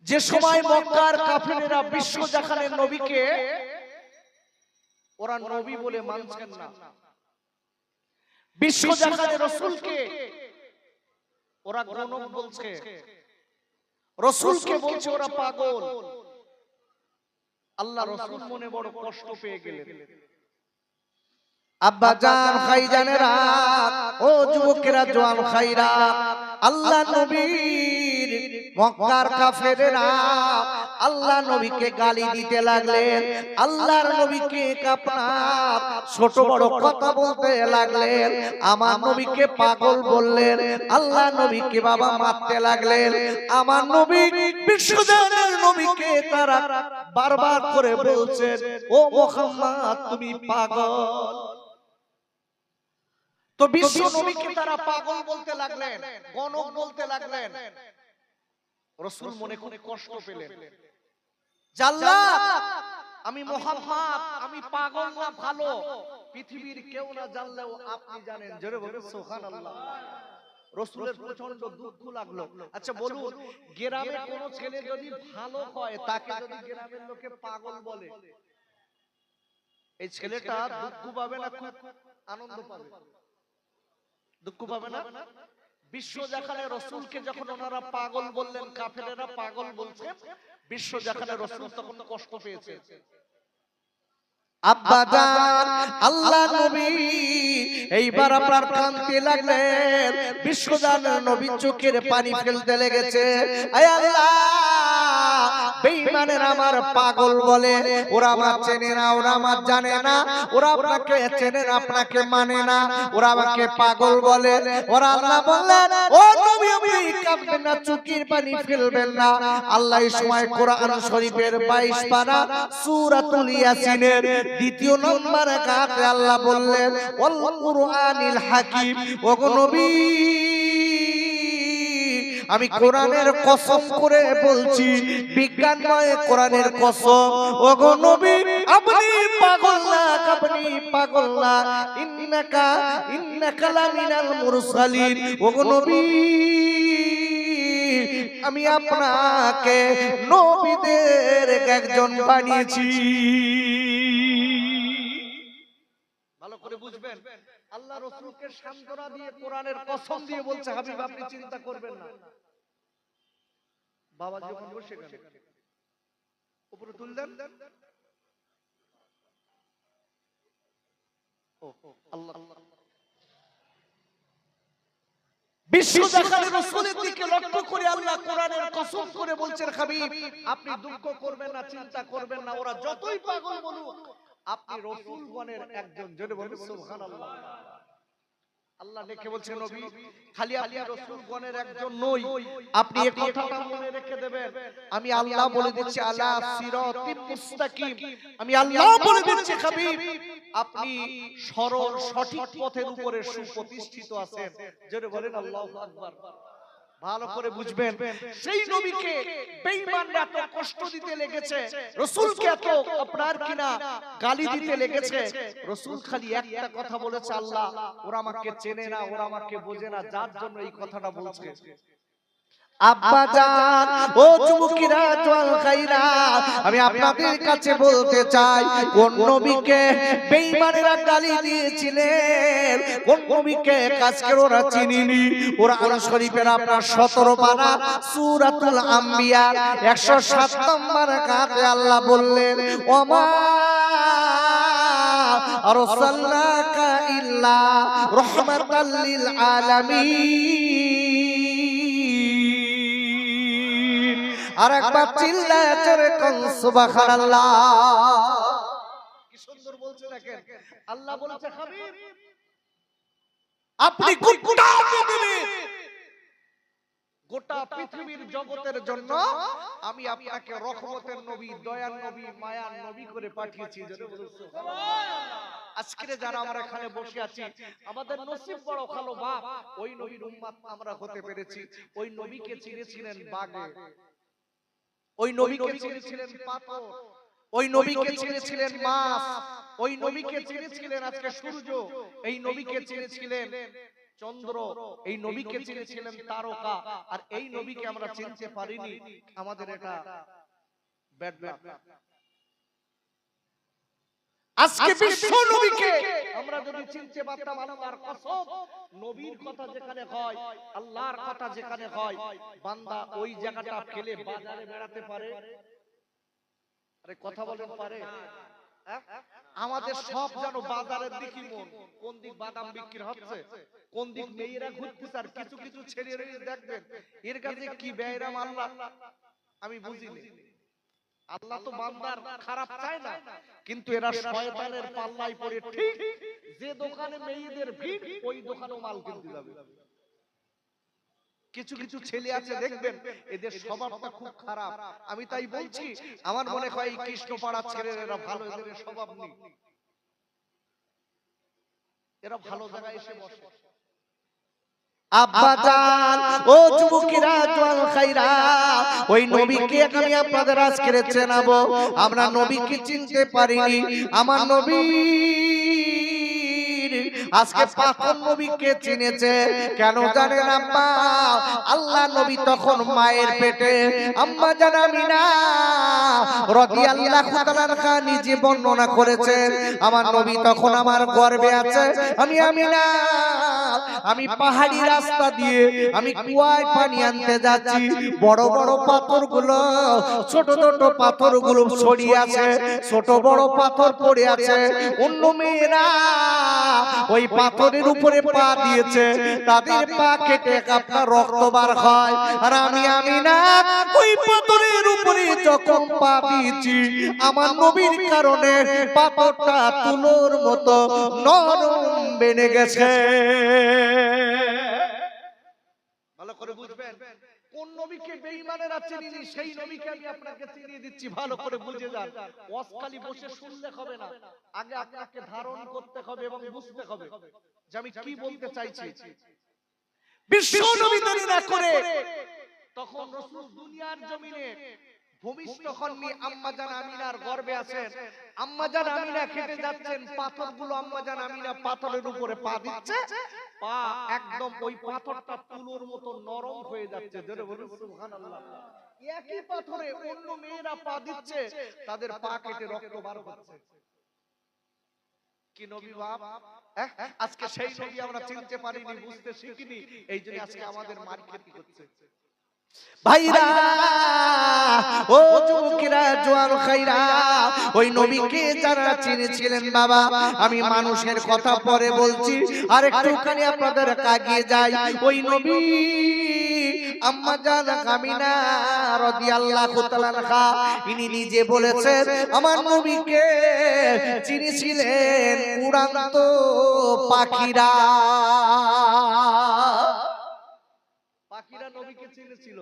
যে সময় মক্কার কাফেরেরা বিশ্ব জাহানের নবীকে ওরা নবী বলে মানছেন না, বিশ্ব জাহানের রাসূলকে ওরা গণক বলছে, রাসূলকে বলছে ওরা পাগল। আল্লাহ রাসূল মনে বড় কষ্ট পেয়ে গেলেন। আব্বা জান ভাইজানেরা, ও যুবকেরা, জওয়ান ভাইরা, আল্লাহ নবীর মক্কার কাফেরেরা আল্লাহ নবীকে গালি দিতে লাগলেন, আল্লাহর নবীকে আপনার ছোট বড় কথা বলতে লাগলেন, আমার নবীকে পাগল বললেন, আল্লাহ নবীকে বাবা মারতে লাগলেন। আমার নবী বিশ্বজাহানের নবীকে তারা বারবার করে বলছেন, ও মুহাম্মদ তুমি পাগল। তো বিশ্ব নবীকে তারা পাগল বলতে লাগলেন, গণক বলতে লাগলেন। রাসূল মনে করে কষ্ট পেলেন, আল্লাহ আমি মুহাম্মদ আমি পাগল না ভালো পৃথিবীর কেউ না জানলেও আপনি জানেন। জোরে বলুন সুবহানাল্লাহ। রাসূলের প্রচন্ড দুঃখ লাগলো। আচ্ছা বলুন, গ্রামে কোন ছেলে যদি ভালো হয় তাকে যদি গ্রামের লোকে পাগল বলে, এই ছেলেটা দুঃখ পাবে না খুব আনন্দ পাবে? দুঃখ পাবে না? বিশ্ব জাহানের রাসূলকে যখন ওনারা পাগল বললেন, কাফেরেরা পাগল বলছে, বিশ্ব জাহানের রাসূল তখন কষ্ট পেয়েছে। আব্বা জান আল্লাহ নবী এইবার আপনার কাঁদতে লাগলেন, বিশ্ব জাহানের নবী চোখের পানি ফেলতে লেগেছে। আয় আল্লাহ, বেঈমানের আমার পাগল বলে, ওরা আমার চেনে না, ওরা আমার জানে না, ওরা আপনাকে চেনে না, আপনাকে মানে না, ওরা আমাকে পাগল বলে। ওরা আল্লাহ বললেন, ও নবী আপনি কাঁদবেন না, চোখের পানি ফেলবেন না। আল্লাহ এই সময় কোরআন শরীফের 22 পারা সূরাতুল ইয়াসিনের 2 নম্বর আয়াতে আল্লাহ বললেন, ওয়াল কুরআনিল হাকিম, ও নবী আমি কোরআনের কসম করে বলছি, বিজ্ঞানময় কোরআনের কসম, ও গো নবী আপনি পাগল না, আপনি পাগল না, ইন্নাকা লামিনাল মুরসালিন। ও গো নবী আমি আপনাকে নবীদের একজন বানিয়েছি। ভালো করে বুঝবেন, আল্লাহ রাসূলকে সান্ত্বনা দিয়ে কোরআনের কসম দিয়ে বলছে, হাবিব আপনি চিন্তা করবেন না। বাবা যখন বসে গেলেন, উপরে তুললেন, ও আল্লাহ, বিশ্ব জাহানের রাসূলের দিকে লক্ষ্য করে আল্লাহ কোরআনের কসম করে বলছেন, হাবিব আপনি দুঃখ করবেন না, চিন্তা করবেন না, ওরা যতই পাগল বলুক আপনি রাসূলগণের একজন। জোরে বলুন সুবহানাল্লাহ। আল্লাহ দেখে বলছে, নবী খালি আপনি রাসূলগণের একজন নই, আপনি এই কথাটা মনে রেখে দেবেন, আমি আল্লাহ বলে দিচ্ছি আলা সিরাতিম মুস্তাকিম, আমি আল্লাহ বলে দিচ্ছি হাবিব আপনি সরল সঠিক পথের উপরে সুপ্রতিষ্ঠিত আছেন। জোরে বলেন আল্লাহু আকবার। ভালো করে বুঝবেন, সেই নবীকে বেঈমানরা এত কষ্ট দিতে লেগেছে, রাসূলকে এত আপনার কিনা গালি দিতে লেগেছে, রাসূল খালি একটা কথা বলেছে, আল্লাহ ওরা আমাকে চেনে না, ওরা আমাকে বোঝে না, যার জন্য এই কথাটা বলছে। আব্বা জান, ও যুবকেরা, জওয়ান ভাইরা, আমি আপনাদের কাছে বলতে চাই, কোন নবীকে বেঈমানেরা গালি দিয়েছিলেন, কোন নবীকে আজকে ওরা চিনিনি। কোরআন শরীফের আপনার 17 পারা সূরাতুল আম্বিয়া 107 নম্বর আয়াতে আল্লাহ বললেন, ওমা আরসালনাকা ইল্লা রাহমাতাল লিল আলামিন। আর একবার চিল্লায়ে জোরে কোন সুবহানাল্লাহ। কি সুন্দর বলছে দেখেন, আল্লাহ বলেছে হাবিব আপনি গোটা পৃথিবীর, গোটা পৃথিবীর জগতের জন্য আমি আপনাকে রহমতের নবী, দয়ার নবী, মায়ার নবী করে পাঠিয়েছি। জোরে বলুন সুবহানাল্লাহ। আজকে যারা আমরা এখানে বসে আছি, আমাদের নসিব বড় ভালো বাপ, ওই নবীর উম্মত আমরা হতে পেরেছি। ওই নবীকে চিনেছিলেন বাগে, ওই নবীকে চিনেছিলেন পাথর, ওই নবীকে চিনেছিলেন মাছ, ওই নবীকে চিনেছিলেন আজকে সূর্য, এই নবীকে চিনেছিলেন চন্দ্র, এই নবীকে চিনেছিলেন তারকা, আর এই নবীকে আমরা চিনতে পারিনি, আমাদের এটা ব্যাড লাক। আজকে বিশ্ব নবীকে আমরা যদি চিনতে পারতাম, আল্লাহর কসম, নবীর কথা যেখানে হয়, আল্লাহর কথা যেখানে হয়, বান্দা ওই জায়গাটা ফেলে বাজারে বেড়াতে পারে। আরে কথা বলেন, পারে? আমাদের সব জানো বাজারের দিকে মন, কোন দিক বাদাম বিক্রি হচ্ছে, কোন দিক মেয়েরা ঘুরতেছে, আর কিছু কিছু ছেড়ে দেখবেন এর কাছে কি ব্যয়রাম আল্লাহ আমি বুঝিনি। আল্লাহ তো বান্দার খারাপ চায় না, কিন্তু এরা শয়তানের পাল্লায় পড়ে ঠিক যে দোকানে মেয়েদের ভিড় ওই দোকানেও মাল কিনতে যাবে। কিছু কিছু ছেলে আছে দেখবেন এদের স্বভাবটা খুব খারাপ। আমি তাই বলছি, আমার মনে হয় এই কৃষ্ণপাড়া ছেলেরা ভালো, এদের স্বভাব নেই, এরা ভালো জায়গায় এসে বসে। আব্বাজান, ও যুবকেরা, জওয়ান খাইরা, ওই নবীকে আমি আপনাদের আজকে চেনাবো। আমরা নবীকে চিনতে পারিনি। আমার নবী আজকে পাথর নবীকে চিনেছে কেন জানেন আব্বা? আল্লাহ নবী তখন মায়ের পেটে, আম্মা জান আমিনা রাদিয়াল্লাহু তাআলা আনহা নিজে বর্ণনা করেছেন, আমার নবী তখন আমার গর্ভে আছে। আমি আমিনা, আমি পাহাড়ি রাস্তা দিয়ে আমি কুয়ায় পানি আনতে যাচ্ছি, বড় বড় পাথরগুলো, ছোট ছোট পাথরগুলো ছড়িয়ে আছে, ছোট বড় পাথর পড়ে আছে। অন্য মেয়েরা ওই পাথরের উপরে পা দিয়েছে, তাদের পা কেটে আপনার রক্ত বার হয়, আর আমি আমিনা ওই পাথরের উপরে যখন পা দিয়েছি, আমার নবীর কারণে পাথরটা তুলোর মতো নরম বেনে গেছে। ভালো করে বুঝবেন, কোন নবীকে বেঈমানেরা চিনিনি, সেই নবীকে আমি আপনাকে চিনিয়ে দিচ্ছি, ভালো করে বুঝে যান। ওয়াজখালি বসে শুনলে হবে না, আগে আপনাকে ধারণ করতে হবে এবং বুঝতে হবে যে আমি কি বলতে চাইছি। বিশ্ব নবী তৈরি না করে তখন রাসূল দুনিয়ার জমিনে ভূমিষ্ঠ হননি, আম্মাজান আমিনার গর্ভে আছেন। আম্মাজান আমিনা খেতে যাচ্ছেন, পাথরগুলো আম্মাজান আমিনা পাথরের উপরে পা দিচ্ছে, পা একদম ওই পাথরটা তুলোর মতো নরম হয়ে যাচ্ছে। জোরে বলুন সুবহানাল্লাহ। একই পাথরে অন্য মেয়েরা পা দিচ্ছে, তাদের পা কেটে রক্ত বার হচ্ছে। কি নবী বাপ! আজকে সেই নবী আমরা চিনতে পারিনি, বুঝতে শিখিনি, এইজন্য আজকে আমাদের মার খেতে হচ্ছে। ভাইরা, ও যুবকেরা, জওয়ান খাইরা, ওই নবীকে যারা চিনেছিলেন বাবা, আমি মানুষের কথা পরে বলছি, আর একটুখানি আপনাদের কাগিয়ে যাই। ওই নবী আম্মা জান আমিনা রাদিয়াল্লাহু তাআলা আনহা, ইনি নিজে বলেছেন আমার নবীকে চিনেছিলেন উড়ন্ত পাখিরা। পাখিরা নবীকে চিনেছিল।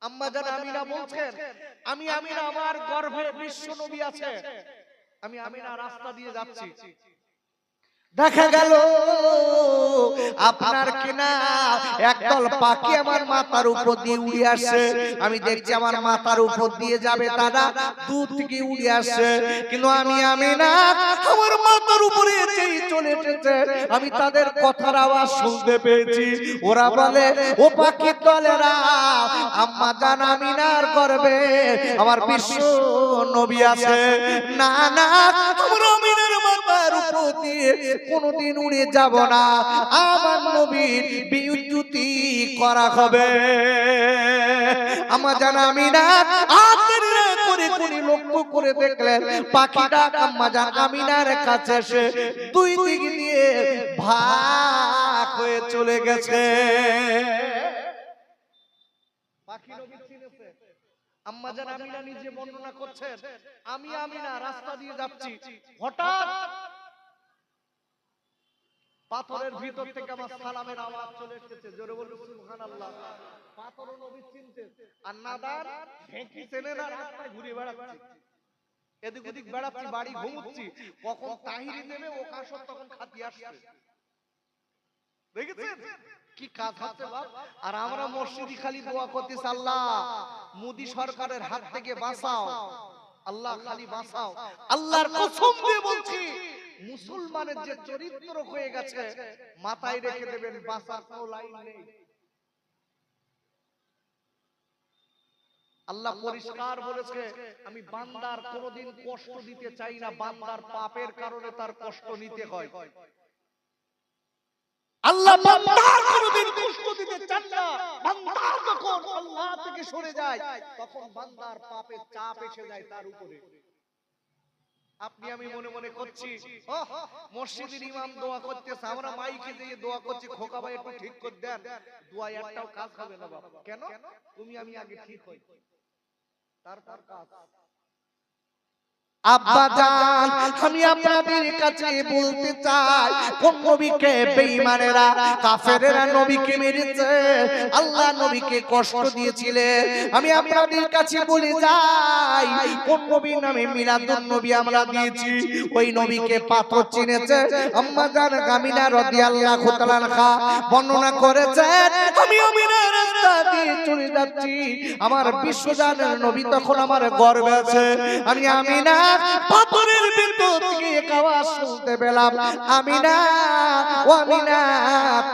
আম্মা জান আমিনা বলছেন, আমি আমিনা, আমার গর্ভে বিশ্ব নবী আছে, আমি আমিনা রাস্তা দিয়ে যাচ্ছি, দেখা গেল আপনার কিনা একদল পাখি আমার মাথার উপর দিয়ে উড়ে আসছে। আমি দেখছি আমার মাথার উপর দিয়ে যাবে, তারা দূর থেকে উড়ে আসছে, কিন্তু আমি আমিনা আমার মাথার উপরে যেই চলে এসেছে, আমি তাদের কথার আওয়াজ শুনতে পেয়েছি। ওরা বলে, ও পাখি দলেরা, আম্মা জান আমিনার গর্ভে আমার বিশ্ব নবী আছে। না না, তোমরা আমিনার মাথার উপর দিয়ে কোনদিন উড়ে যাব না, আমার নবীর বিউতি করা হবে। আম্মা জান আমিনা আদরে করে করে লক্ষ্য করে দেখলেন, পাখিটা আম্মা জান আমিনার কাছে এসে দুই দিক দিয়ে ভাগ হয়ে চলে গেছে। পাখি নবী চিনেছে। আম্মা জান আমিনা নিজে বর্ণনা করছেন, আমি আমিনা রাস্তা দিয়ে যাচ্ছি, হঠাৎ পাথরের ভিতর থেকে আমার সালামের আওয়াজ চলে এসেছে। জোরে বলুন সুবহানাল্লাহ। পাথর নবী চিনতে, আর নাদার ঢেঁকি চেনে না, রাস্তায় ঘুরে বেড়াচ্ছি, এদিক ওদিক বেড়াচ্ছি, বাড়ি ঘুমুচ্ছি, কখন তাহিরি দেবে ও কাশর তখন খাতি আসছে। দেখেছেন কি কাজ হচ্ছে বাপ? আর আমরা মসজিদে খালি দোয়া করতেছি, আল্লাহ মোদি সরকারের হাত থেকে বাঁচাও, আল্লাহ খালি বাঁচাও। আল্লাহর কসম দিয়ে বলছি, মুসলমানের যে চরিত্র হয়ে গেছে মাথায় রেখে দেবেন, বাঁচার কোনো লাইন নেই। আল্লাহ পরিষ্কার বলেছে, আমি বান্দার কোনোদিন কষ্ট দিতে চাই না, বান্দার পাপের কারণে তার কষ্ট নিতে হয়। আল্লাহ বান্দার কোনোদিন কষ্ট দিতে চান না। বান্দা যখন আল্লাহ থেকে সরে যায় তখন বান্দার পাপের চাপ এসে যায় তার উপরে। আপনি আমি মনে মনে করছি মসজিদের ইমাম দোয়া করতেছে, আমরা মাইকে দিয়ে দোয়া করছি, খোকা ভাই একটু ঠিক করে দেন, দোয়া একটাও কাজ হবে না বাবা। কেন? তুমি আমি আগে ঠিক হই, তারপর কাজ। আব্বা জান, আমি আপনাদের কাছে বলতে চাই, কোন নবীকে বেঈমানেরা কাফেরেরা নবীকে মেরেছে, আল্লাহ নবীকে কষ্ট দিয়েছিলেন। আমি আপনাদের কাছে বলে যাই, কোন নবীর নামে মিলাদুন নবী আমরা দিয়েছি, ওই নবীকে পাথর চিনেছে। আম্মা জান আমিনা রাদিয়াল্লাহু তাআলা আনহা বর্ণনা করেছেন, আমি আমিনার রাস্তা দিয়ে চলে যাচ্ছি, আমার বিশ্বজানের নবী তখন আমার গর্ভে আছে। আমি আমিনা পাথরের ভিতর থেকে এক আওয়াজ শুনতে পেলাম, আমিনা ও আমিনা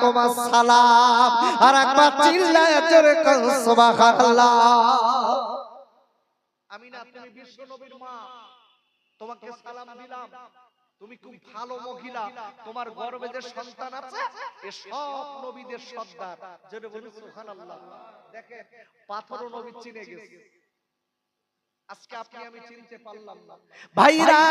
তোমার সালাম। আর একবার চিল্লায় জোরে কর সুবহানাল্লাহ। আমিনা তুমি বিশ্ব নবীর মা, তোমাকে সালাম দিলাম, তুমি খুব ভালো মহিলা, তোমার গর্ভে যে সন্তান আছে এ সব নবীদের সর্দার। জোরে বলুন সুবহানাল্লাহ। দেখেন পাথরও নবী চিনে গেছে, আজকে আপনি আমি চিনতে পারলাম না। ভাইরা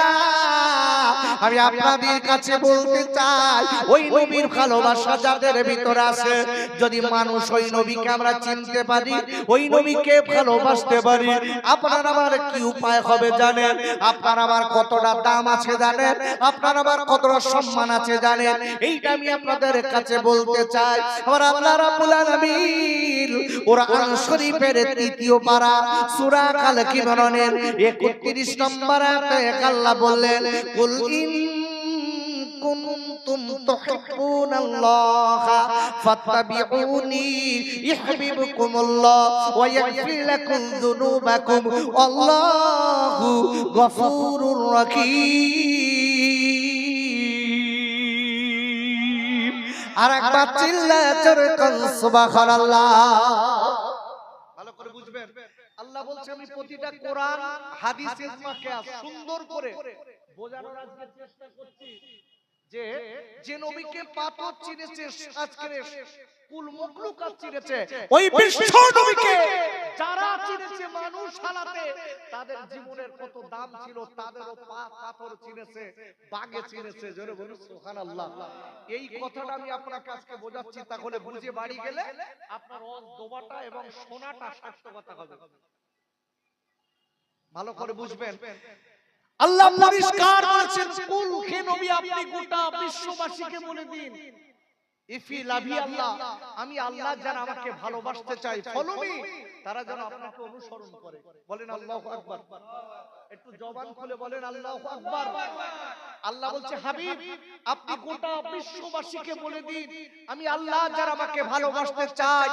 আমি আপনাদের কাছে বলতে চাই, ওই নবীর ভালোবাসা যাদের ভিতরে আছে, যদি মানুষ ওই নবীকে আমরা চিনতে পারি, ওই নবীকে ভালোবাসতে পারি, আপনার আমার কি উপায় হবে জানেন? আপনার আমার কতটা দাম আছে জানেন? আপনার আমার কতটা সম্মান আছে জানেন? এইটা আমি আপনাদের কাছে বলতে চাই। আমার আল্লাহ রাব্বুল আলামিন কোরআন শরীফের ৩য় পারা সূরা আল ইমরানের ৩১ নম্বর আয়াতে আল্লাহ বললেন, কুল ইন কুনতুম তুহিব্বুনাল্লাহা ফাত্তাবিউনি ইউহিব্বুকুমুল্লাহ ওয়া ইয়াগফির লাকুম যুনুবাকুম আল্লাহু গফুরুর রহিম। আরেকবার চিল্লায়ে জোরে কোন সুবহানাল্লাহ। ভালো করে বুঝবেন, আল্লাহ বলছে আমি প্রতিটা কোরআন হাদিস ইজমা কিয়াস সুন্দর করে বোঝানোর আজকে চেষ্টা করছি, যে যে নবীকে পাথর চিনেছে, আজকে কুল মখলুকাত চিনেছে, ওই বিশ্ব নবীকে যারা চিনেছে মানুষ হালাতে, তাদের জীবনের কত দাম ছিল, তাদেরও পাথর চিনেছে, বাগে চিনেছে। জোরে বলুন সুবহানাল্লাহ। এই কথাটা আমি আপনাকে আজকে বোঝাচ্ছি, তাহলে বুঝে বাড়ি গেলে আপনার দোবাটা এবং সোনাটা সার্থকতা হবে। ভালো করে বুঝবেন, আল্লাহ পরিষ্কার বলেছেন, কুল হে নবী আপনি গোটা বিশ্ববাসীকে বলে দিন, ইফি লাভি আল্লাহ, আমি আল্লাহ যারা আমাকে ভালোবাসতে চাই, ফলো মি, তারা যেন আপনাকে অনুসরণ করে। বলেন আল্লাহু আকবার। একটু জবান খুলে বলেন আল্লাহু আকবার। আল্লাহ বলছে, হাবিব আপনি গোটা বিশ্ববাসীকে বলে দিন, আমি আল্লাহ যারা আমাকে ভালোবাসতে চাই,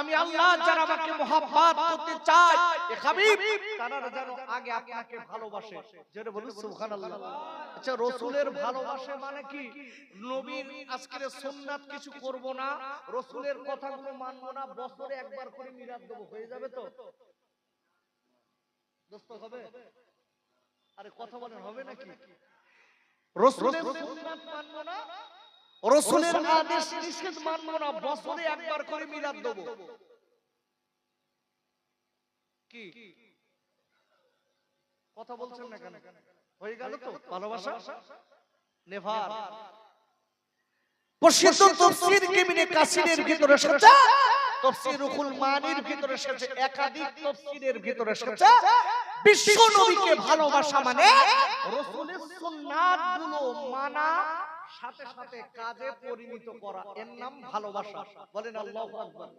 আমি আল্লাহ যারা আমাকে মহব্বত করতে চাই, এ হাবিব তারা যেন আগে আপনাকে ভালোবাসে। যেটা বলুন সুবহানাল্লাহ। আচ্ছা রাসূলের ভালোবাসা মানে কি? নবীর আজকের সুন্নাত কিছু করব না, রাসূলের কথাগুলো মানব না, বছরে একবার করে মিলাদ দেব, হয়ে যাবে তো? দোস্ত হবে? আরে কথা বলেন, হবে নাকি? রাসূলের সুন্নাত মানব না, রাসূলের আদেশ নিষেধ মানব না, বছরে একবার করে মিলাদ দেব। কি কথা বলছেন না কেন? হয়ে গেল তো ভালোবাসা? নেভার প্রসিদ্ধ তাফসীর ইবনে কাসিরের ভিতরে এসেছে, তাফসীর রুহুল মানির ভিতরে এসেছে, একাধিক তাফসীরের ভিতরে এসেছে, বিশ্ব নবীকে ভালোবাসা মানে রাসূলের সুন্নাতগুলো মানা, সাথে সাথে কাজে পরিণত করা, এর নাম ভালোবাসা। বলেন আল্লাহু আকবার।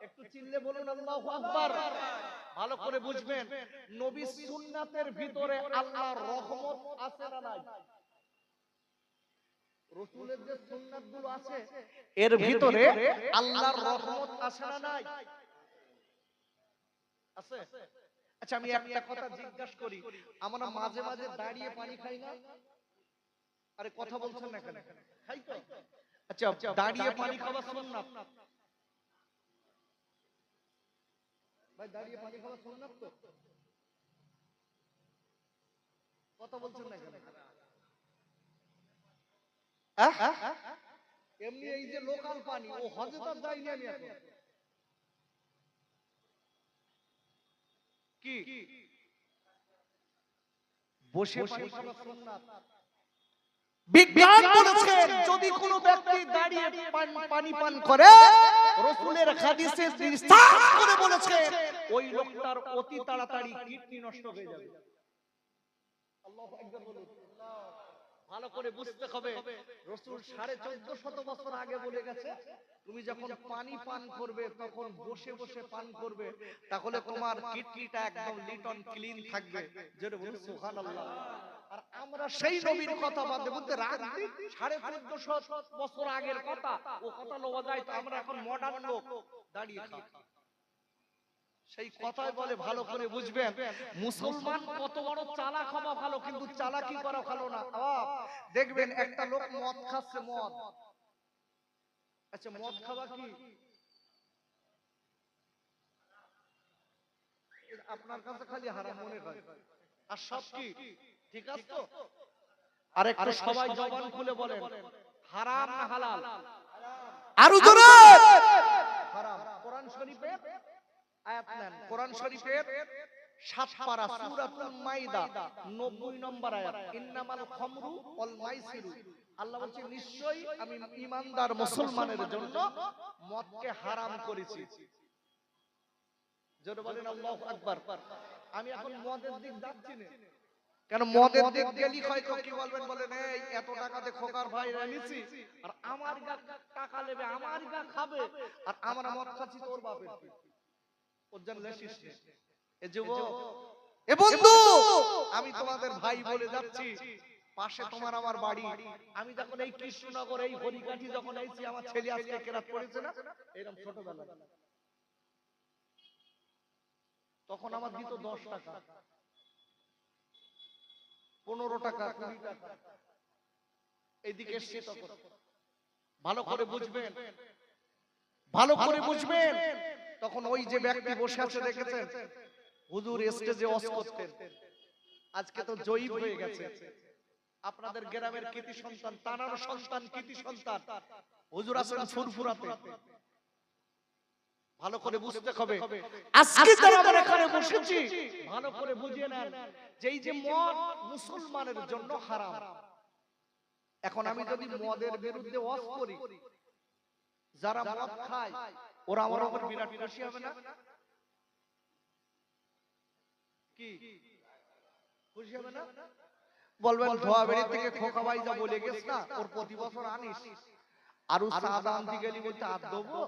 একটু চিল্লে বলুন আল্লাহু আকবার। ভালো করে বুঝবেন, নবীর সুন্নাতের ভিতরে আল্লাহর রহমত আছে না নাই? রাসূলের যে সুন্নাতগুলো আছে এর ভিতরে আল্লাহর রহমত আছে না নাই? আছে। আচ্ছা আমি একটা কথা জিজ্ঞাসা করি, আমরা মাঝে মাঝে দাঁড়িয়ে পানি খাই না? আরে কথা বলছেন না কেন? খাই তো। আচ্ছা, দাঁড়িয়ে পানি খাওয়া সুন্নাত। ভাই দাঁড়িয়ে পানি খাওয়া সুন্নাত তো? কথা বলছেন না কেন? এমনি এই যে লোকাল পানি, ও হজে তো যায়নি আমি এখন। কি বসে পানি খাওয়া সুন্নাত। বিজ্ঞান বলেছে যদি কোনো ব্যক্তি দাঁড়িয়ে পানি পান করে, রাসূলের হাদিসে রিসার্চ করে বলেছে ওই লোকটার অতি তাড়াতাড়ি কিডনি নষ্ট হয়ে যাবে। আল্লাহু আকবার বলুন। ভালো করে বুঝতে হবে, রাসূল 1450 বছর আগে বলে গেছে তুমি যখন পানি পান করবে তখন বসে বসে পান করবে, তাহলে তোমার কিডনিটা একদম লিটন ক্লিন থাকবে। জোরে বলুন সুবহানাল্লাহ। আর আমরা সেই নবীর কথা বাদে বলতে রাত 1450 বছর আগের কথা, ও কথা লওয়া যায় তো আমরা এখন মডার্ন লোক দাঁড়িয়ে খাই। সেই কথাই বলে ভালো করে বুঝবেন, মুসলমান কত বড় চালাক হওয়া ভালো, কিন্তু চালাকি করা ভালো না। দেখবেন একটা লোক মদ খাচ্ছে, মদ। আচ্ছা মদ খাওয়া কি আপনার কাছে খালি হারাম মনে হয়, আর সব কি ঠিক আছে তো? আর একটু সবাই জবান খুলে বলেন হারাম না হালাল? আরো জোরে হারাম। কোরআন শরীফে আয়াত নেন, কোরআন শরীফের 7 পারা সূরাতুল মাইদা 90 নম্বর আয়াত, ইন্নামাল খামরু ওয়াল মাইসিরু। আল্লাহ বলছে নিশ্চয়ই আমি ঈমানদার মুসলমানের জন্য মদকে হারাম করেছি। জোরে বলেন আল্লাহু আকবার। আমি এখন মদের দিক যাচ্ছি না, কেন মদের দিক গেলি হয়তো কি বলবেন, বলেন এই এত টাকাতে খোকার ভাই নিছি আর আমার গা টাকা নেবে, আমার গা খাবে, আর আমরা মদ খাচ্ছি তোর বাপের কি? আমি তোমাদের ভাই বলে যাচ্ছি, পাশে তোমার আমার বাড়ি। আমি যখন এই কৃষ্ণনগর এই হরিকাঠি যখন আইছি, আমার ছেলে আজকে কেরাত পড়েছে না এরকম ছোটবেলা, তখন আমার দিত 10 টাকা, 15 টাকা, 20 টাকা। এইদিকে এসছে তখন। ভালো করে বুঝবেন, ভালো করে বুঝবেন। তখন ওই যে ব্যক্তি বসে আছে দেখেছেন, হুজুর স্টেজে ওয়াজ করতেন, আজকে তো জয়ী হয়ে গেছে। আপনাদের গ্রামের কৃতি সন্তান, তানার সন্তান, কৃতি সন্তান হুজুর আছেন ফুরফুরাতে। ভালো করে বুঝতে হবে, আজকে যারা আমরা এখানে বসেছি ভালো করে বুঝিয়ে নেন যে এই যে মদ মুসলমানের জন্য হারাম। এখন আমি যদি মদের বিরুদ্ধে ওয়াজ করি, যারা মদ খায় ওরা আমার উপর বিরাট খুশি হবে না? কি খুশি হবে না? বলবেন ধোয়াবেড়ি থেকে খোকা ভাই যা বলে গেছ না, ওর প্রতি বছর আনিস, আর সাদা আনতে গেলি বলতে আর দেবো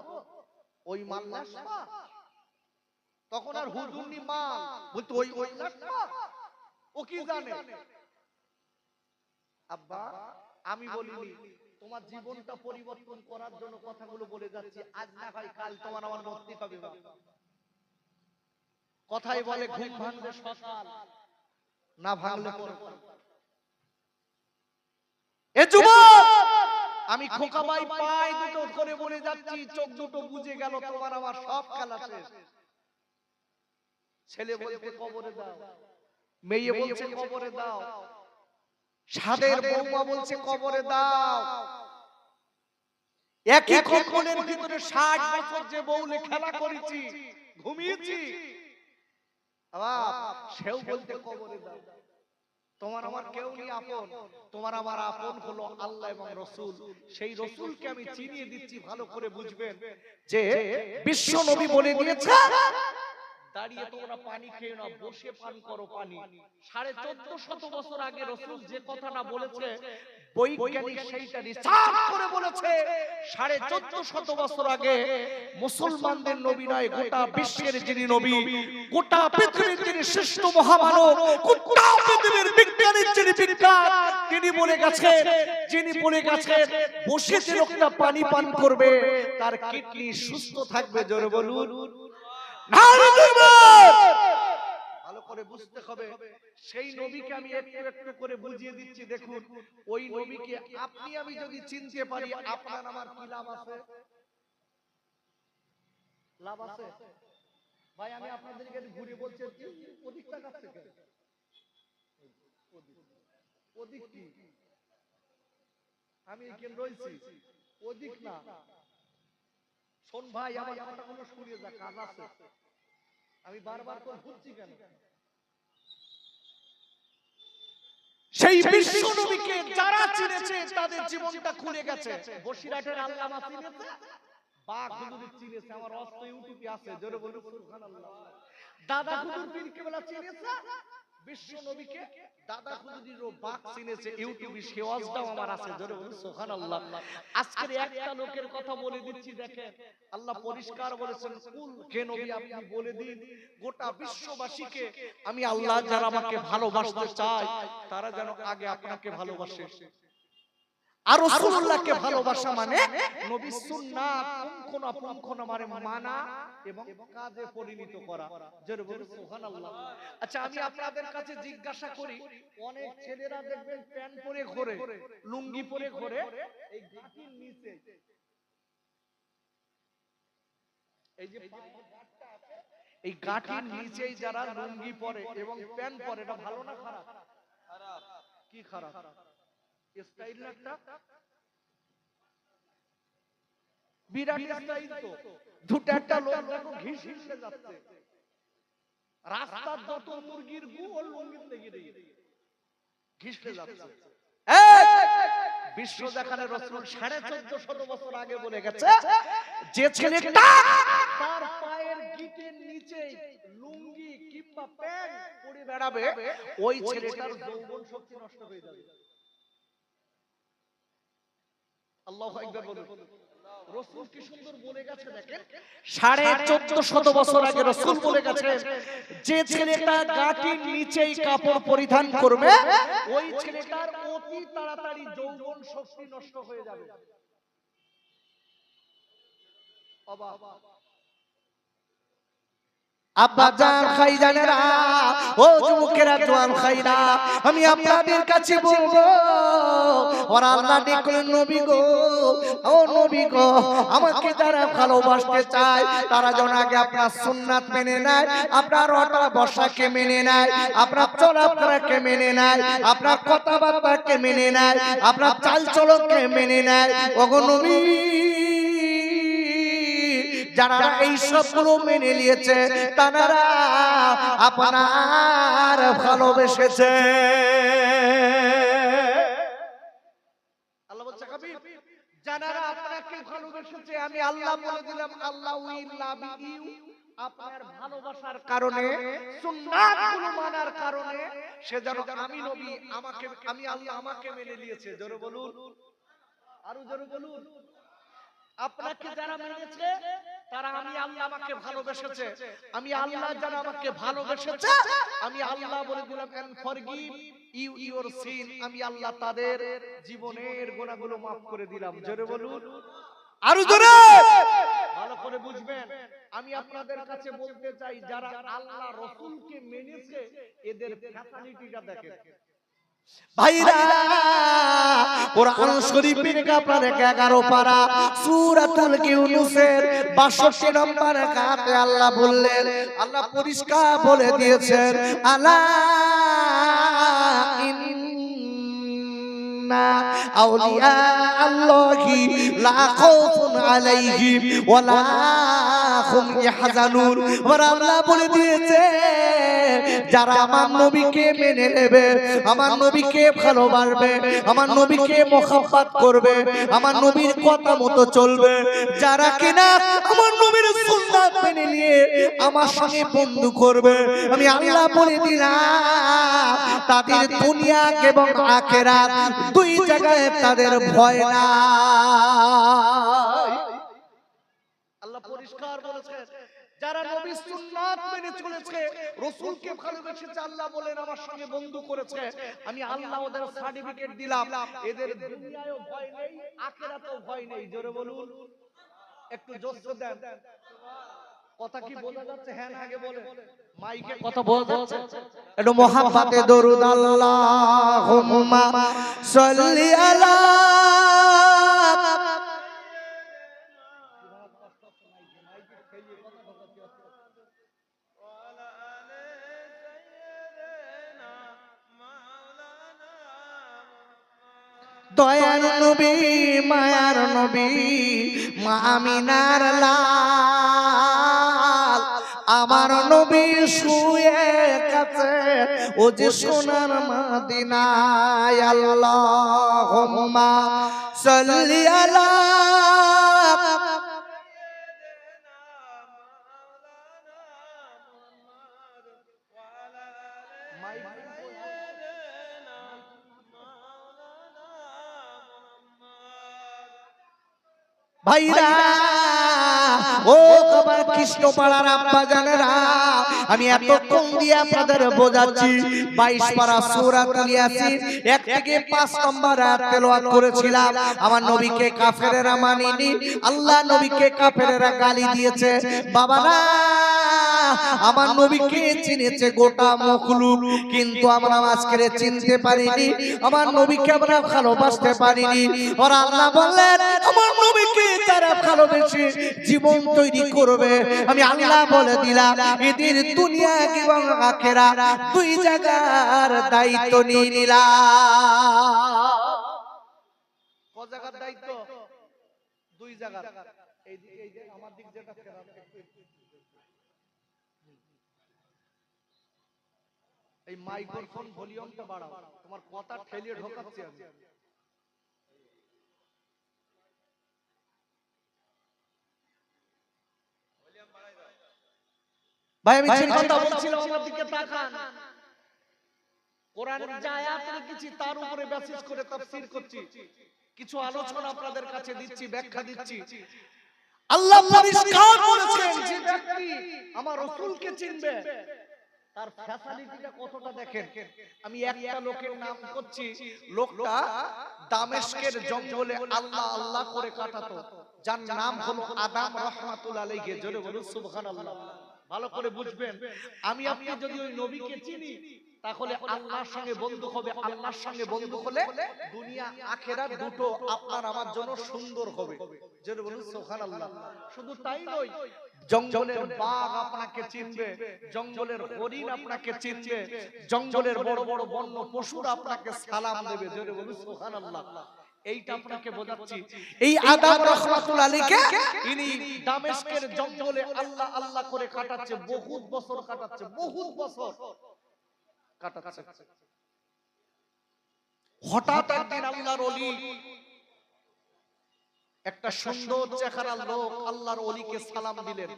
ওই মাল লাসবা, তখন আর হুড়হুড়নি মাল বলতে ওই ওই লাসবা। ও কি জানে? আব্বা আমি বলিনি, তোমার জীবনটা পরিবর্তন করার জন্য কথাগুলো বলে যাচ্ছি, আজ না হয় কাল তোমার আমার মরতে হবে। কথাই বলে ঘুম ভাঙলে সকাল, না ভাঙলে পরকাল। এ যুবক আমি খোকা ভাই পাই দুটো করে বলে যাচ্ছি, চোখ দুটো বুঝে গেল তোমার আমার সব খেলা শেষ। ছেলে বলতে কবরে দাও, মেয়ে বলছে কবরে দাও, সাদের বৌমা বলছে কবরে দাও। একই কম্বলের ভিতরে 60 বছর যে বউলে খেলা করেছি, ঘুমিয়েছি, সেও বলতে কবরে দাও। তোমার আমার কেউ নেই আপন, তোমার আমার আপন হলো আল্লাহ এবং রাসূল। সেই রাসূলকে আমি চিনিয়ে দিচ্ছি, ভালো করে বুঝবেন যে বিশ্ব নবী বলে দিয়েছে দাঁড়িয়ে তোমরা পানি খেয়ে না, বসে পান করো পানি। 1450 বছর আগে রাসূল যে কথাটা বলেছে, বৈজ্ঞানিক সেইটা রিসার্চ করে বলেছে 1450 বছর আগে মুসলমানদের নবী নয়, গোটা বিশ্বের যিনি নবী, গোটা পৃথিবীর যিনি শ্রেষ্ঠ মহামানব, গোটা পৃথিবীর বিজ্ঞানীর যিনি বিজ্ঞান, তিনি বলে গেছে, যিনি বলে গেছে বসে যে লোকটা পানি পান করবে তার কিডনি সুস্থ থাকবে। জোরে বলুন ভালো করে করে বুঝতে হবে। সেই নবীকে আমি একটু একটু করে বুঝিয়ে দিচ্ছি। দেখুন, ওই নবীকে আপনি আমি যদি চিনতে পারি, আপনার আমার কি লাভ আছে? লাভ আছে ভাই? আমি আপনাদেরকে ঘুরে বলছি, ওদিক তাকাচ্ছে কেন? ওদিক কি? আমি এখানে রয়েছি, ওদিক না। শোন ভাই, আমার কথাগুলো শুনিয়ে যা, কাজ আছে। আমি বারবার করে ঘুরছি কেন? সেই বিশ্ব নবীকে যারা চিনেছে তাদের জীবনটা খুলে গেছে। বসিরহাটের আল্লামা চিনেছে, বাঘ হুজুর চিনেছে, আমার অস্ত ইউটিউবে আছে, জোরে বলুন সুবহানাল্লাহ। দাদা হুজুর পীর কেবলা চিনেছে বিশ্ব নবীকে, দাদা হুজুরিরও বাঘ চিনেছে, ইউটিউবে সে ওয়াজটাও আমার আছে, জোরে বলুন সুবহানাল্লাহ। আজকের একটা লোকের কথা বলে দিচ্ছি, দেখেন আল্লাহ পরিষ্কার বলেছেন, কুল হে নবী আপনি বলে দিন গোটা বিশ্ববাসীকে, আমি আল্লাহ যারা আমাকে ভালোবাসতে চায় তারা যেন আগে আপনাকে ভালোবাসে। আর রাসূলুল্লাহকে ভালোবাসা মানে নবীর সুন্নাত পুঙ্খানুপুঙ্খ মানে মানা এবং কাজে পরিণত করা, জোরে বলুন সুবহানাল্লাহ। আচ্ছা, আমি আপনাদের কাছে জিজ্ঞাসা করি, অনেক ছেলেরা দেখবেন প্যান্ট পরে ঘোরে, লুঙ্গি পরে ঘোরে, এই ঘাটির নিচে এই যে গাঁটটা আছে, এই গাঁটির নিচেই যারা লুঙ্গি পরে এবং প্যান্ট পরে, এটা ভালো না খারাপ? খারাপ। কি খারাপ? স্টাইল না একটা বিরাট স্টাইল তো। দুটো একটা লোক দেখো ঘিস ঘিসে যাচ্ছে, রাস্তার যত মুরগির গু ওর লুঙ্গির লেগে ঘিসে যাচ্ছে। বিশ্ব দেখানে রাসূল 1450 বছর আগে বলে গেছে, যে ছেলেটা তার পায়ের গিটের নিচে লুঙ্গি কিংবা প্যান্ট পরে বেড়াবে, ওই ছেলেটার যৌবন শক্তি নষ্ট হয়ে যাবে। আল্লাহু আকবার বলুন। রাসূল কি সুন্দর বলে গেছে, দেখেন 1450 বছর আগে রাসূল বলে গেছে, যে ছেলেটা গাঁটির নিচেই কাপড় পরিধান করবে, ওই ছেলেটার অতি তাড়াতাড়ি যৌবন শক্তি নষ্ট হয়ে যাবে। অবাক আব্বাজান খাইজানেরা, ও যুবকেরা, জওয়ান খাইরা, আমি আপনাদের কাছে বলবো, ওর আল্লাহ দেখলেন নবী গো, ও নবী গো, আমাকে যারা ভালোবাসতে চায় তারা যেন আগে আপনার সুন্নাত মেনে নেয়, আপনার ওঠা বসাকে মেনে নেয়, আপনার চলাফেরাকে মেনে নেয়, আপনার কথাবার্তাকে মেনে নেয়, আপনার চালচলনকে মেনে নেয়। ওগো নবী, যারা এই সবগুলো মেনে নিয়েছে তারা আপনার ভালোবেসেছে। আল্লাহ বলছে, হাবিব যারা আপনাকে ভালোবেসেছে, আমি আল্লাহ বলে দিলাম, আল্লাহ উইল লাভ ইউ, আপনার ভালোবাসার কারণে, সুন্নাতগুলো মানার কারণে, সে যেন আমি নবী, আমি আল্লাহ আমাকে মেনে নিয়েছে। জোরে বলুন, আরো জোরে বলুন। আপনাকে যারা মেনেছে তারা আমি আল্লাহ আমাকে ভালোবেসেছে, আমি আল্লাহ যারা আমাকে ভালোবেসেছে, আমি আল্লাহ বলে দিলাম and forgive you your sin, আমি আল্লাহ তাদের জীবনের গুনাহগুলো maaf করে দিলাম। জোরে বলুন, আরো জোরে, ভালো করে বুঝবেন। আমি আপনাদের কাছে বলতে চাই, যারা আল্লাহ রাসূলকে মেনেছে এদের ফ্যাসিলিটিটা দেখেন ভাইরা। কোরআন শরীফের আপনার 11 পারা সূরাতুল ইউনূসের 62 নম্বর আয়াতে আল্লাহ বললেন, আল্লাহ পরিষ্কার বলে দিয়েছেন, আলা ইন্না আউলিয়া আল্লাহি লা খাউফুন আলাইহিম ওয়া লা হুম ইয়াহজানুন। ওরা আল্লাহ বলে দিয়েছে, যারা আমার নবীকে মেনে নেবে, আমার নবীকে ভালোবাসবে, আমার নবীকে মোহাব্বত করবে, আমার নবীর কথা মতো চলবে, যারা কিনা আমার নবীর সুন্নাত মেনে নিয়ে আমার সঙ্গে বন্ধু করবে, আমি আল্লাহ বলে দিলাম তাদের দুনিয়া এবং আখিরাত দুই জায়গায় তাদের ভয় নাই। আল্লাহ পরিষ্কার বলেছেন, যারা নবীর সুন্নাত মেনে চলেছে, রাসূলকে ভালোবেসেছে, আল্লাহ বলেন আমার সঙ্গে বন্ধু করেছে, আমি আল্লাহ ওদের সার্টিফিকেট দিলাম, এদের দুনিয়ায়ও ভয় নেই, আখিরাতেও ভয় নেই। জোরে বলুন, একটু জোরে দেন। কথা কি বোঝা যাচ্ছে? হ্যাঁ না আগে বলে, মাইকে কথা বোঝা যাচ্ছে? একটু মোহাব্বতে দরুদ আল্লাহুম্মা সাল্লি আলা দয়ার নবী মায়ার নবী মা আমিনার লাল আমার নবী শুয়ে কাছে ও যে সোনার মদিনায় আল্লাহুম্মা সাল্লি আলা ভাইরা ও আমার কৃষ্ণপাড়ার আব্বা জানেরা, আমি এতক্ষণ দিয়ে আপনাদের বোঝাচ্ছি 22 পারা সূরা ইয়াসিন 1 থেকে 5 নম্বর আয়াত তেলাওয়াত করেছিলাম। আমার নবীকে কাফেরেরা মানেনি, আল্লাহ নবীকে কাফেরেরা গালি দিয়েছে। বাবারা আমার নবীকে চিনেছে গোটা মখলুক, কিন্তু আমরা আজকে চিনতে পারিনি, আমার নবীকে আমরা ভালোবাসতে পারিনি। আর আল্লাহ বললেন আমার নবীকে তারা ভালোবেসে জীবন তৈরি করবে। আমি আল্লাহ বলে দিলাম এদের দুনিয়া এবং আখিরাত দুই জায়গার দায়িত্ব নিয়ে নিলাম। কোন জায়গার দায়িত্ব? দুই জায়গার। এই যে আমার দিক যেটা এই মাইক্রোফোন ভলিউমটা বাড়াও, তোমার কথা ঠেলিয়ে ঢোকাচ্ছি আমি। ভাই আমি যে কথা বলছিলাম আমার দিকে তাকান। কোরআনের যে আয়াত রেখেছি তার উপরে বেসিস করে তাফসীর করছি, কিছু আলোচনা আপনাদের কাছে দিচ্ছি, ব্যাখ্যা দিচ্ছি। আল্লাহ পরিষ্কার বলেছেন যে ব্যক্তি আমার রাসূলকে চিনবে তার ফ্যাসিলিটিটা কতটা দেখেন। আমি একটা লোকের নাম করছি, লোকটা দামেস্কের জঙ্গলে আল্লাহ আল্লাহ করে কাটাতো, যার নাম হলো আদম রাহমাতুল্লাহ আলাইহি। জোরে বলুন সুবহানাল্লাহ। ভালো করে বুঝবেন, আমি আপনি যদি ওই নবীকে চিনি তাহলে আল্লাহর সঙ্গে বন্ধু হবে। আল্লাহর সঙ্গে বন্ধু হলে দুনিয়া আখিরাত দুটো আপনার আমার জন্য সুন্দর হবে। জোরে বলুন সুবহানাল্লাহ। শুধু তাই নয়, জঙ্গলের বাঘ আপনাকে চিনবে, জঙ্গলের হরিণ আপনাকে চিনবে, জঙ্গলের বড় বড় বন্য পশুরা আপনাকে সালাম দেবে। জোরে বলুন সুবহানাল্লাহ। এইটা আপনাকে বোঝাচ্ছি। এই আদম রাহমাতুল্লাহ আলাইহি ইনি দামেস্কের জঙ্গলে আল্লাহ আল্লাহ করে কাটাচ্ছে, বহুত বছর কাটাচ্ছে, বহুত বছর কাটাচ্ছে। হঠাৎ একদিন আল্লাহর ওলি, একটা সুন্দর চেহারার লোক আল্লাহর ওলিকে সালাম দিলেন।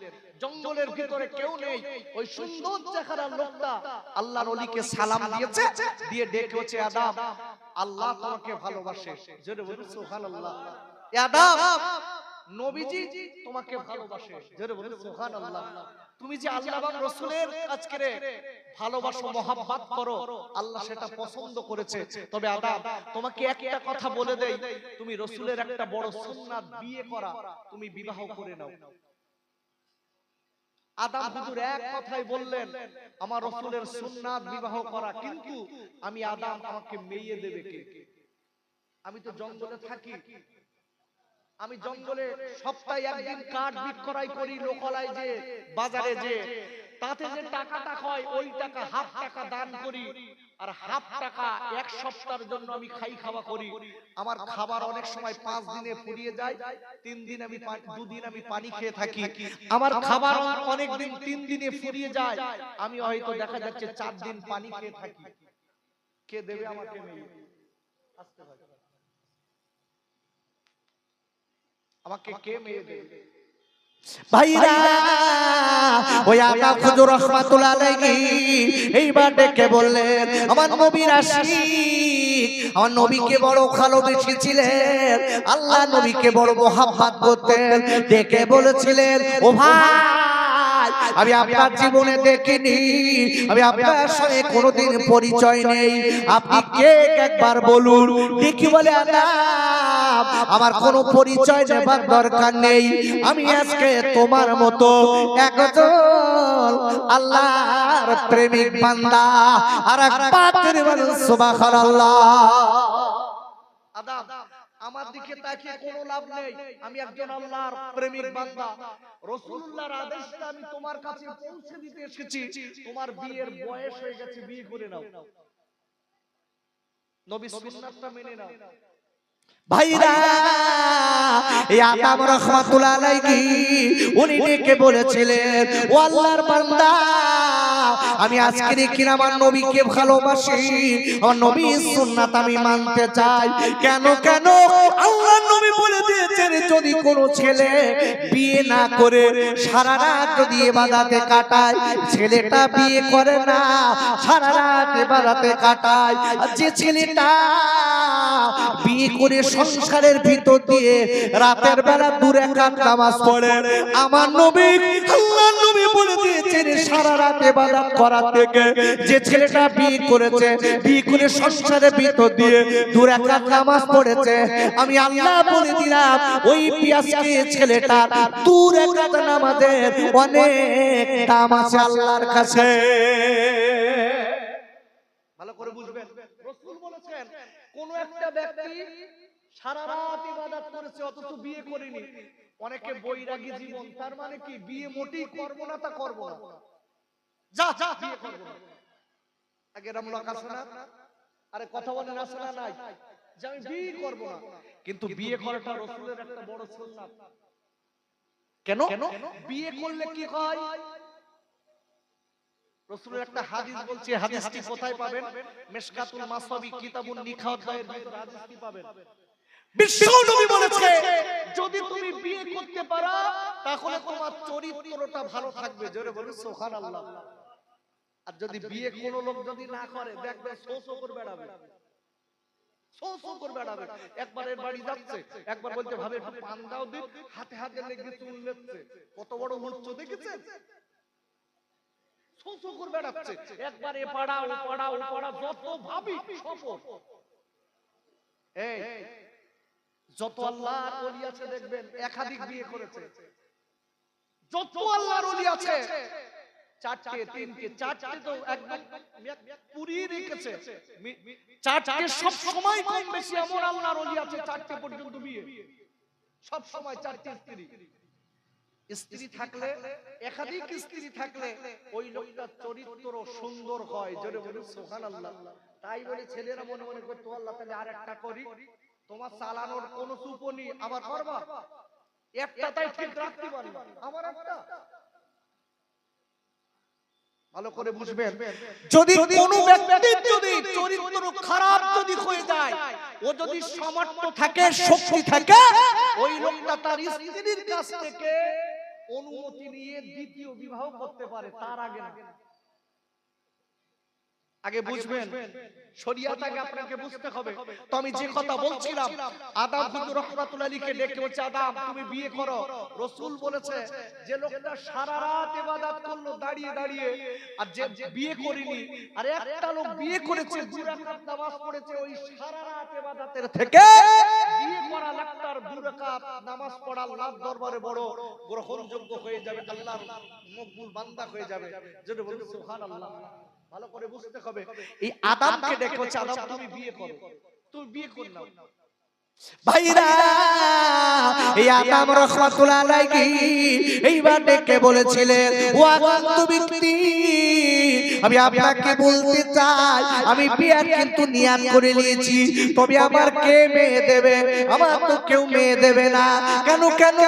জঙ্গলের ভিতরে কেউ নেই, ওই সুন্দর চেহারার লোকটা আল্লাহর ওলিকে সালাম দিয়েছে, দিয়ে ডেকেছে আদম আল্লাহ তোমাকে ভালোবাসে। জোরে বলুন সুবহানাল্লাহ। আদম নবীজি তোমাকে ভালোবাসে। জোরে বলুন সুবহানাল্লাহ। তুমি যে আল্লাহ এবং রাসূলের কাছে ভালোবাসো, মহব্বত করো, আল্লাহ সেটা পছন্দ করেছে। তবে আদম তোমাকে একটা কথা বলে দেই, তুমি রাসূলের একটা বড় সুন্নাত বিয়ে করা, তুমি বিবাহ করে নাও। আদম হুজুর এক কথাই বললেন আমার রাসূলের সুন্নাত বিবাহ করা, কিন্তু আমি আদম আমাকে মেয়ে দেবে কে? আমি তো জঙ্গলে থাকি, আমি জঙ্গলে সপ্তাহে একদিন কাঠ বিক্রয় করি, লোকালয় যে বাজারে যে তাতে যে টাকাটা হয় ওই টাকা হাফ টাকা দান করি, আর হাফ টাকা এক সপ্তাহের জন্য আমি খাওয়া করি। আমার খাবার অনেক সময় 5 দিনে ফুরিয়ে যায়, 3 দিন আমি 2 দিন আমি পানি খেয়ে থাকি। আমার খাবার অনেক দিন 3 দিনে ফুরিয়ে যায়, আমি হয়তো দেখা যাচ্ছে 4 দিন পানি খেয়ে থাকি। কে দেবে আমাকে মেয়ে? আসতে পারে আমাকে কে মেয়ে দেবে? ভাইরা ওই আদম হুজুর রাহমাতুল্লাহ আলাইহি এইবার ডেকে বললেন আমার নবীর আশিক, আমার নবীকে বড় ভালোবেসেছিলেন, আল্লাহ নবীকে বড় মহব্বত করতেন। ডেকে বলেছিলেন ও ভাই আমি আপনার জীবনে দেখিনি, আমি আপনার সঙ্গে কোনোদিন পরিচয় নেই, আপনি কে একবার বলুন। দেখি বলে আদাম, আমার কোনো পরিচয় নেবার দরকার নেই, আমি আজকে তোমার মতো একজন আল্লাহর প্রেমিক বান্দা। আর একবার বলুন সুবহানাল্লাহ। আদাম, আমার দিকে তাকিয়ে কোনো লাভ নেই, আমি একজন আল্লাহর প্রেমিক বান্দা। রাসূলুল্লাহর আদেশটা আমি তোমার কাছে পৌঁছে দিতে এসেছি। তোমার বিয়ের বয়স হয়ে গেছে, বিয়ে করে নাও, নবীর সুন্নাতটা মেনে নাও। ভাইরা, এই আদম রাহমাতুল্লাহ আলাইহি উনি ডেকে বলেছিলেন, ও আল্লাহর বান্দা, আমি আজকে দেখি আমার নবীকে ভালোবাসি, আমার নবীর সুন্নাত আমি মানতে চাই। কেন কেন? আল্লাহর নবী বলে দিয়েছেন, যদি কোনো ছেলে বিয়ে না করে সারা রাত যদি ইবাদতে কাটায়, ছেলেটা বিয়ে করে না, সারা রাত ইবাদতে কাটায়। আর যে ছেলেটা বিয়ে করে সংসারের ভিতর দিয়ে রাতের বেলা 2 রাকাত নামাজ পড়ে, আমার নবী আল্লাহর নবী বলে দিয়েছেন, সারা রাত ইবাদত করার থেকে যে ছেলেটা বিয়ে করেছে, বিয়ে করে সংসারের ভিতর দিয়ে 2 রাকাত নামাজ পড়েছে, আমি আল্লাহ বলে দিলাম ওই পিয়াসকে ছেলেটার 2 রাকাত নামাজের অনেক দাম আছে আল্লাহর কাছে। ভালো করে বুঝবেন, রাসূল বলেছেন কোন একটা ব্যক্তি সারা রাত ইবাদত করেছে অথচ বিয়ে করেনি, অনেকে বৈরাগী জীবন, তার মানে কি বিয়ে মোটেই করব না, তা করব না, যা যা বিয়ে করব না। আগে এরকম লোক আছে না? আরে কথা বলেন, আছে না নাই? যে আমি বিয়ে করব না, কিন্তু বিয়ে করাটা রাসূলের একটা বড় সুন্নাত। কেন? বিয়ে করলে কি হয়? রাসূলের একটা হাদিস বলছে, হাদিসটি কোথায় পাবেন? মিশকাতুল মাসাবি কিতাবুন নিকাহ এর ভিতরে হাদিসটি পাবেন। বিশ্ব নবী বলেছে, যদি তুমি বিয়ে করতে পারো তাহলে তোমার চরিত্রটা ভালো থাকবে। জোরে বলুন সুবহানাল্লাহ। আর যদি বিয়ে কোনো লোক যদি না করে, দেখবে শোষো করে বেড়াবে, শোষো করে বেড়াবে। একবার এর বাড়ি যাচ্ছে, একবার বলতে ভাবে একটু পান দাও দিন, হাতে হাতে লেগে চুল লেচ্ছে, কত বড় উচ্চ দেখেছেন? শোষো করে বেড়াচ্ছে, একবার এ পাড়া ও পাড়া ও পাড়া, যত ভাবি সফর। এই যত আল্লাহর ওলি আছে দেখবেন একাধিক বিয়ে করেছে, যত আল্লাহর ওলি আছে 4টে 3টে 4টে তো একদম পুরিয়ে রেখেছে, 4টে সব সময় কম বেশি এমন আল্লাহর ওলি আছে 4টে পর্যন্ত বিয়ে, সব সময় 4টে স্ত্রী। স্ত্রী থাকলে, একাধিক স্ত্রী থাকলে ওই লোকটার চরিত্র সুন্দর হয়। জোরে বলুন সুবহানাল্লাহ। তাই বলে ছেলেরা মনে মনে করতো, আল্লাহ তাহলে আরেকটা করি, তোমার চালানোর কোনো সুপনি আবার করবা, একটা তাই ঠিক রাখতে পারবা, আমার একটা। ভালো করে বুঝবেন, যদি কোনো ব্যক্তির যদি চরিত্র খারাপ যদি হয়ে যায়, ও যদি সামর্থ্য থাকে, শক্তি থাকে, ওই লোকটা তার স্ত্রীর কাছ থেকে অনুমতি নিয়ে দ্বিতীয় বিবাহ করতে পারে, তার আগে না। আগে বুঝবেন, শরিয়াতকে আপনাকে বুঝতে হবে। তো আমি যে কথা বলছিলাম, আদম হুজুর রাহমাতুল্লাহ আলাইহিকে ডেকে বলছে, আদম তুমি বিয়ে করো। রাসূল বলেছে, যে লোকটা সারা রাত ইবাদত করলো দাঁড়িয়ে দাঁড়িয়ে, আর যে বিয়ে করেনি, আর একটা লোক বিয়ে করেছে 2 রাকাত নামাজ পড়েছে, ওই সারা রাত ইবাদতের থেকে বিয়ে করা লোকটার 2 রাকাত নামাজ পড়া আল্লাহর দরবারে বড় গ্রহণযোগ্য হয়ে যাবে, আল্লাহর মকবুল বান্দা হয়ে যাবে। যদি বলুন সুবহানাল্লাহ। ভালো করে বুঝতে হবে, এই আদমকে ডেকে বলছে, আদম তুমি বিয়ে করো, তুমি বিয়ে কর নাও। ভাইরা, এই আদম রাহমাতুল্লাহ আলাইহি এইবার ডেকে বলেছিলেন, ও আগন্ত ব্যক্তি, আমি আপনাকে বলতে চাই, আমি বিয়ার কিন্তু নিয়ত করে নিয়েছি, তবে আমার কে মেয়ে দেবে? আমার তো কেউ মেয়ে দেবে না। কেন কেন?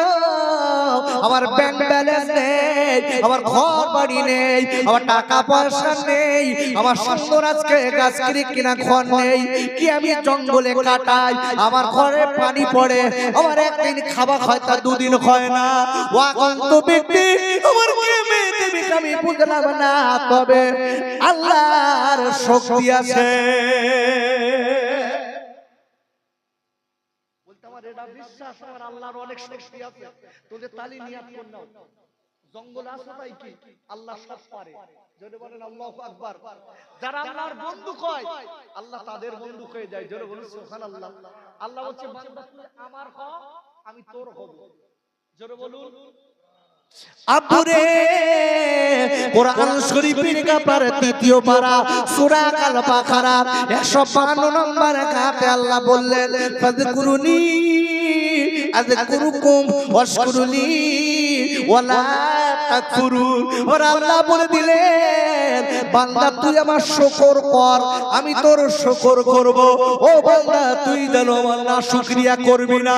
আমার ব্যাংক ব্যালেন্স নেই, আমার ঘর বাড়ি নেই, আমার টাকা পয়সা নেই, আমার সুন্দর আজকে গাছ কিনা ঘর নেই, কি আমি জঙ্গলে কাটাই, আমার ঘরে পানি পড়ে, আমার একদিন খাবার হয় তা 2 দিন হয় না। ও আগন্ত ব্যক্তি, আমার কে মেয়ে দেবে আমি বুঝলাম না, তবে আল্লাহর শক্তি আছে। বলতে আমার এটা বিশ্বাস, আমার আল্লাহর অনেক শক্তি আছে, তোদের তালি নিয়াত কর নাও, জঙ্গল আছে তাই কি আল্লাহ সব পারে, যদি বলেন আল্লাহু আকবার। যারা আল্লাহর বন্ধু কয় আল্লাহ তাদের বন্ধু হয়ে যায়, জোরে বলুন সুবহানাল্লাহ। আল্লাহ বলছে বান্দা তুই আমার হ, আমি তোর হব, জোরে বলুন। আব্বুরে কোরআন শরীফের কাপার তৃতীয় পারা সূরা আল বাকারা 152 নম্বর আয়াতে আল্লাহ বললেন ফাযকুরুনি আযকুরুকুম ওয়াশকুরুলি ওয়ালা তাকফুরুন। ওরা আল্লাহ বলে দিলেন বান্দা তুই আমার শুকর কর, আমি তোর শুকর করব। ও বান্দা তুই যেন আমার না শুকরিয়া করবি না।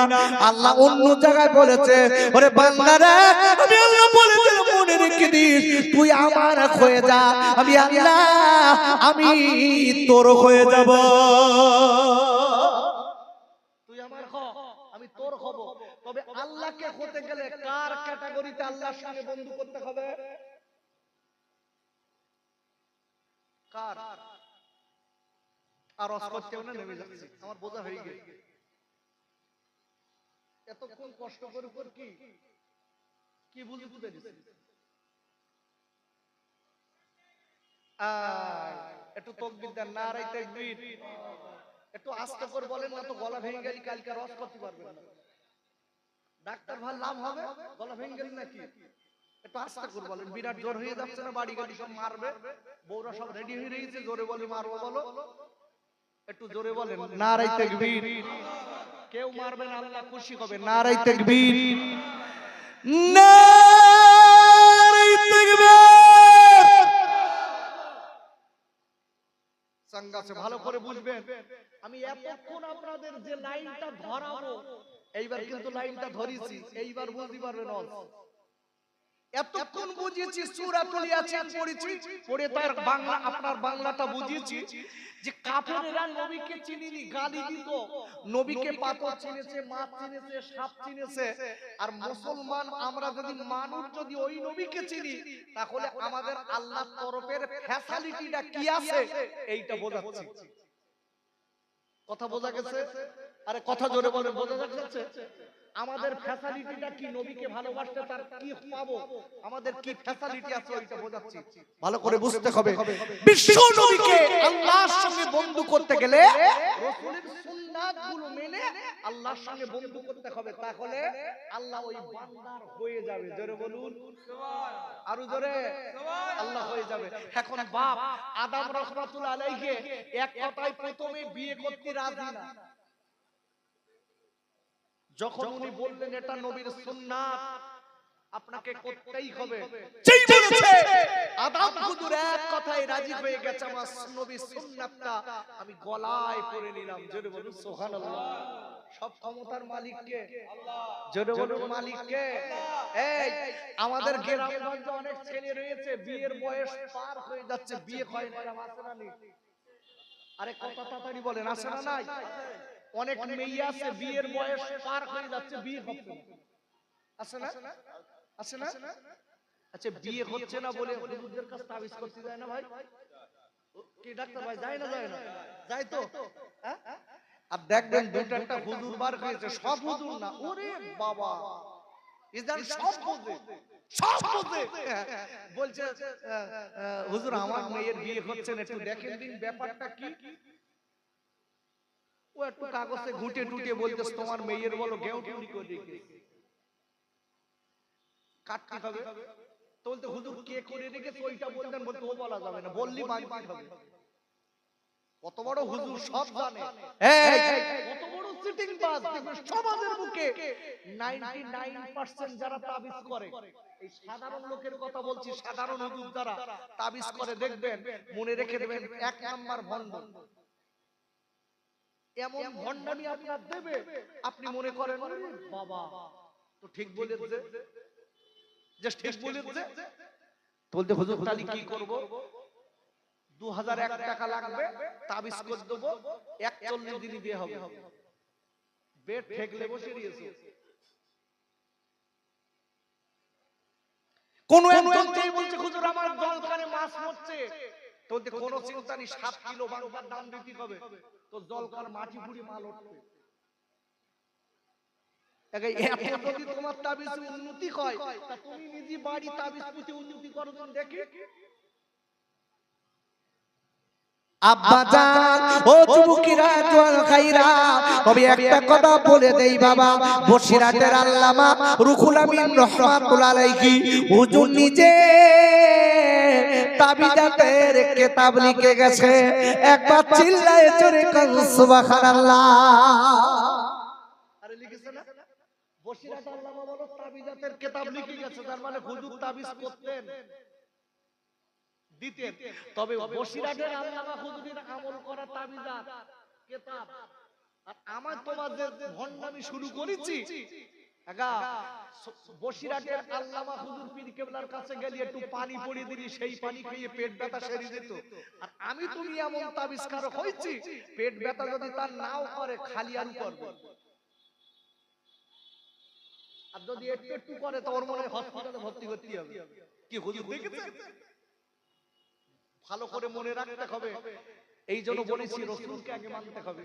আল্লাহ অন্য জায়গায় বলেছে ওরে বান্দারা আমি আল্লাহ বলেছে মনে রেখে দিস তুই আমার হয়ে যা, আমি আল্লাহ আমি তোর হয়ে যাব। তুই আমার হ, আমি তোর হব। তবে আল্লাহকে হতে গেলে কার ক্যাটাগরিতে আল্লাহর সঙ্গে বন্ধু করতে হবে? কার? আর রস করতেও না, নেমে যাচ্ছে, আমার বোঝা হয়ে গেছে। এতক্ষণ কষ্ট করে করে কি বুঝতে পেরেছি? একটু তাকবীর দেন, নারায়ে তাকবীর। একটু আস্তে করে বলেন না তো গলা ভেঙে গেলে কালকে রস করতে পারবেন না। ডাক্তার ভাই লাভ হবে, গলা ভেঙে গেল নাকি? একটু আস্তে করে বলেন, বিরাট জোর হয়ে যাচ্ছে না? বাড়ি গাড়ি সব মারবে, বউরা সব রেডি হয়ে রয়েছে, জোরে বলে মারবো বলো। একটু জোরে বলেন নারায়ে তাকবীর। কেউ মারবে না, আল্লাহ খুশি হবে। নারায়ে তাকবীর, নারায়ে তাকবীর। সংজ্ঞাছে ভালো করে বুঝবেন। আমি এতক্ষণ আপনাদের যে লাইনটা ধরাবো, এইবার কিন্তু লাইনটা ধরেছি, এইবার বুঝতে পারবেন। এতক্ষণ বুঝিয়েছি সূরাতুল ইয়াসিন পড়েছি, পড়ে তার বাংলা আপনার বাংলাটা বুঝিয়েছি যে কাফেররা নবীকে চিনিনি, গালি দিত, নবীকে পাথর চিনেছে, মাছ চিনেছে, সাপ চিনেছে। আর মুসলমান আমরা যদি মানুষ যদি ওই নবীকে চিনি, তাহলে আমাদের আল্লাহর তরফের ফ্যাসিলিটিটা কি আছে এইটা বোঝাচ্ছি। কথা বোঝা গেছে? আরে কথা জোরে বলেন, বোঝা যাচ্ছে? আমাদের ফ্যাসিলিটিটা কি, নবীকে ভালোবাসতে তার কি পাবো, আমাদের কি ফ্যাসিলিটি আছে ওইটা বোঝাচ্ছি, ভালো করে বুঝতে হবে। বিশ্ব নবীকে আল্লাহর সঙ্গে বন্ধু করতে গেলে রাসূলের সুন্নাতগুলো মেনে আল্লাহর সঙ্গে বন্ধু করতে হবে, তাহলে আল্লাহ ওই বান্দার হয়ে যাবে। জোরে বলুন সুবহানাল্লাহ, আরো জোরে সুবহানাল্লাহ, আল্লাহ হয়ে যাবে। এখন বাপ আদম রাহমাতুল্লাহ আলাইহি এক কথায় প্রথমে বিয়ে করতে রাজি না। যখন উনি বললেন এটা নবীর সুন্নাত, আপনাকে করতেই হবে, যেই বলেছে আদম হুজুর এক কথায় রাজি হয়ে গেছে, আমার নবীর সুন্নাতটা আমি গলায় পরে নিলাম। জোরে বলুন সুবহানাল্লাহ। সব ক্ষমতার মালিক কে? আল্লাহ। জোরে বলুন মালিক কে? এই আমাদের গ্রামগঞ্জে অনেক ছেলে রয়েছে বিয়ের বয়স পার হয়ে যাচ্ছে, বিয়ে হয় না, আছে না নেই? আরে কত তাড়াতাড়ি বলেন, আছে না নাই? অনেক মেয়ে আছে বিয়ের বয়স পার হয়ে যাচ্ছে, বিয়ে হচ্ছে না, আছে না? আছে না? আচ্ছা বিয়ে হচ্ছে না বলে হুজুরদের কাছে তাবিজ করতে যায় না ভাই? কি ডাক্তার ভাই যায় না? যায় না? যায় তো? হ্যাঁ? আর দেখবেন দুইটা হুজুর বার হয়েছে, সব হুজুর না, ওরে বাবা ইদান সব বোঝে, সব বোঝে। বলছে হুজুর আমার মেয়ের বিয়ে হচ্ছে না, একটু দেখেন দিন ব্যাপারটা কি। ও একটু কাগজে ঘুটে টুটে বলতেছ তোমার মেয়ের বলো গেউ টুরি করে রেখেছে, কাটতে হবে। তো বলতে হুজুর কে করে রেখেছে ওইটা বলতেন, বলতে ও বলা যাবে না, বললি মানতে হবে। কত বড় হুজুর সব জানে, কত বড় সিটিং বাস। দেখবেন সমাজের বুকে 99% যারা তাবিজ করে, এই সাধারণ লোকের কথা বলছি, সাধারণ হুজুর যারা তাবিজ করে, দেখবেন মনে রেখে দেবেন এক নাম্বার ভণ্ড। এমন ভণ্ডামি আপনার দেবে, আপনি মনে করেন বাবা তো ঠিক বলেছে, যে ঠিক বলেছে। বলতে হুজুর তাহলে কি করব? 2001 টাকা লাগবে, তাবিজ করে দেবো, 41 দিনই বিয়ে হবে। বেড ঠেকলে বসে দিয়েছে। কোন একজন যেই বলছে হুজুর আমার জলখানে মাছ মরছে, তো বলতে কোনো চিন্তা নেই, 7 কিলো বাংলার দাম দিতে হবে, তো জলখার মাটি পুড়ি মাল উঠবে। এত যদি তোমার তাবিজে উন্নতি হয় তা তুমি নিজে বাড়ি তাবিজ পুঁতে উন্নতি করো দিন দেখি। আব্বা জান ও যুবকেরা জোয়ান খাইরা, তবে একটা কথা বলে দেই বাবা, বসিরহাটের আল্লামা রুহুল আমিন রাহমাতুল্লাহ আলাইহি হুজুর নিজে তাবিজাতের কিতাব লিখে গেছে। একবার চিল্লায়ে জোরে কান সুবহানাল্লাহ। আরে লিখেছে না বসিরহাটের আল্লামা বলো তাবিজাতের কিতাব লিখে গেছে, তার মানে হুজুর তাবিজ করতেন দিতেন। তবে বসিরহাটের আল্লামা হুজুরের আমল করা তাবিজাত কিতাব আর আমার তোমার যে ভণ্ডামি শুরু করেছি, আগা বসিরহাটের আল্লামা হুজুর পীর কেবলার কাছে গেলে একটু পানি পড়িয়ে দিলি, সেই পানি খেয়ে পেট ব্যথা সেরে যেত। আর আমি তুমি এমন তাবিজকারক হইছি, পেট ব্যথা যদি তার নাও করে খালি আরু করবে, আর যদি একটু একটু করে তো ওর মনে হয় হসপিটালে ভর্তি করতে হবে। কি হুজুর দেখেছেন? ভালো করে মনে রাখতে হবে। এই জন্য বলেছি রাসূলকে আগে মানতে হবে।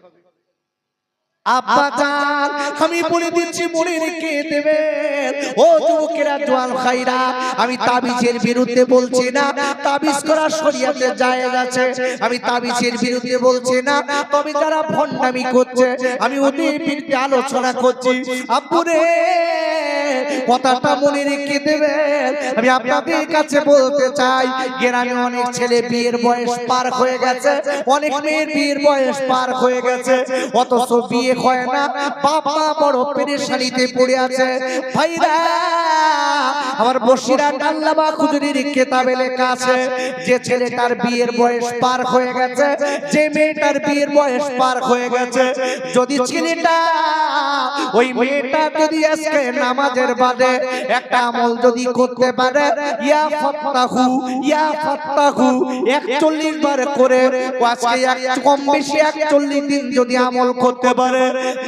আব্বা জান আমি বলে দিচ্ছি, মনে রেখে দেবেন ও যুবকেরা জোয়ান খাইরা, আমি তাবিজের বিরুদ্ধে বলছি না, তাবিজ করা শরীয়তে জায়েজ আছে, আমি তাবিজের বিরুদ্ধে বলছি না। তবে যারা ভণ্ডামি করছে আমি ওদের বিরুদ্ধে আলোচনা করছি। আব্বুরে কথাটা মনে রেখে দেবেন। আমি আপনাদের কাছে বলতে চাই, গ্রামে অনেক ছেলে বিয়ের বয়স পার হয়ে গেছে, অনেক মেয়ের বিয়ের বয়স পার হয়ে গেছে, অথচ বিয়ে হয় না, বাবা বড় পেরেশানিতে পড়ে আছে। ভাইরা আমার বসিরহাট আল্লামা হুজুরের কিতাবে লেখা আছে, যে ছেলেটার বিয়ের বয়স পার হয়ে গেছে, যে মেয়েটার বিয়ের বয়স পার হয়ে গেছে, যদি ছেলেটা ওই মেয়েটা যদি আজকে নামাজের বাদে একটা আমল যদি করতে পারে, ইয়া ফাত্তাহু 41 বার করে, আজকে কম বেশি 41 দিন যদি আমল করতে পারে,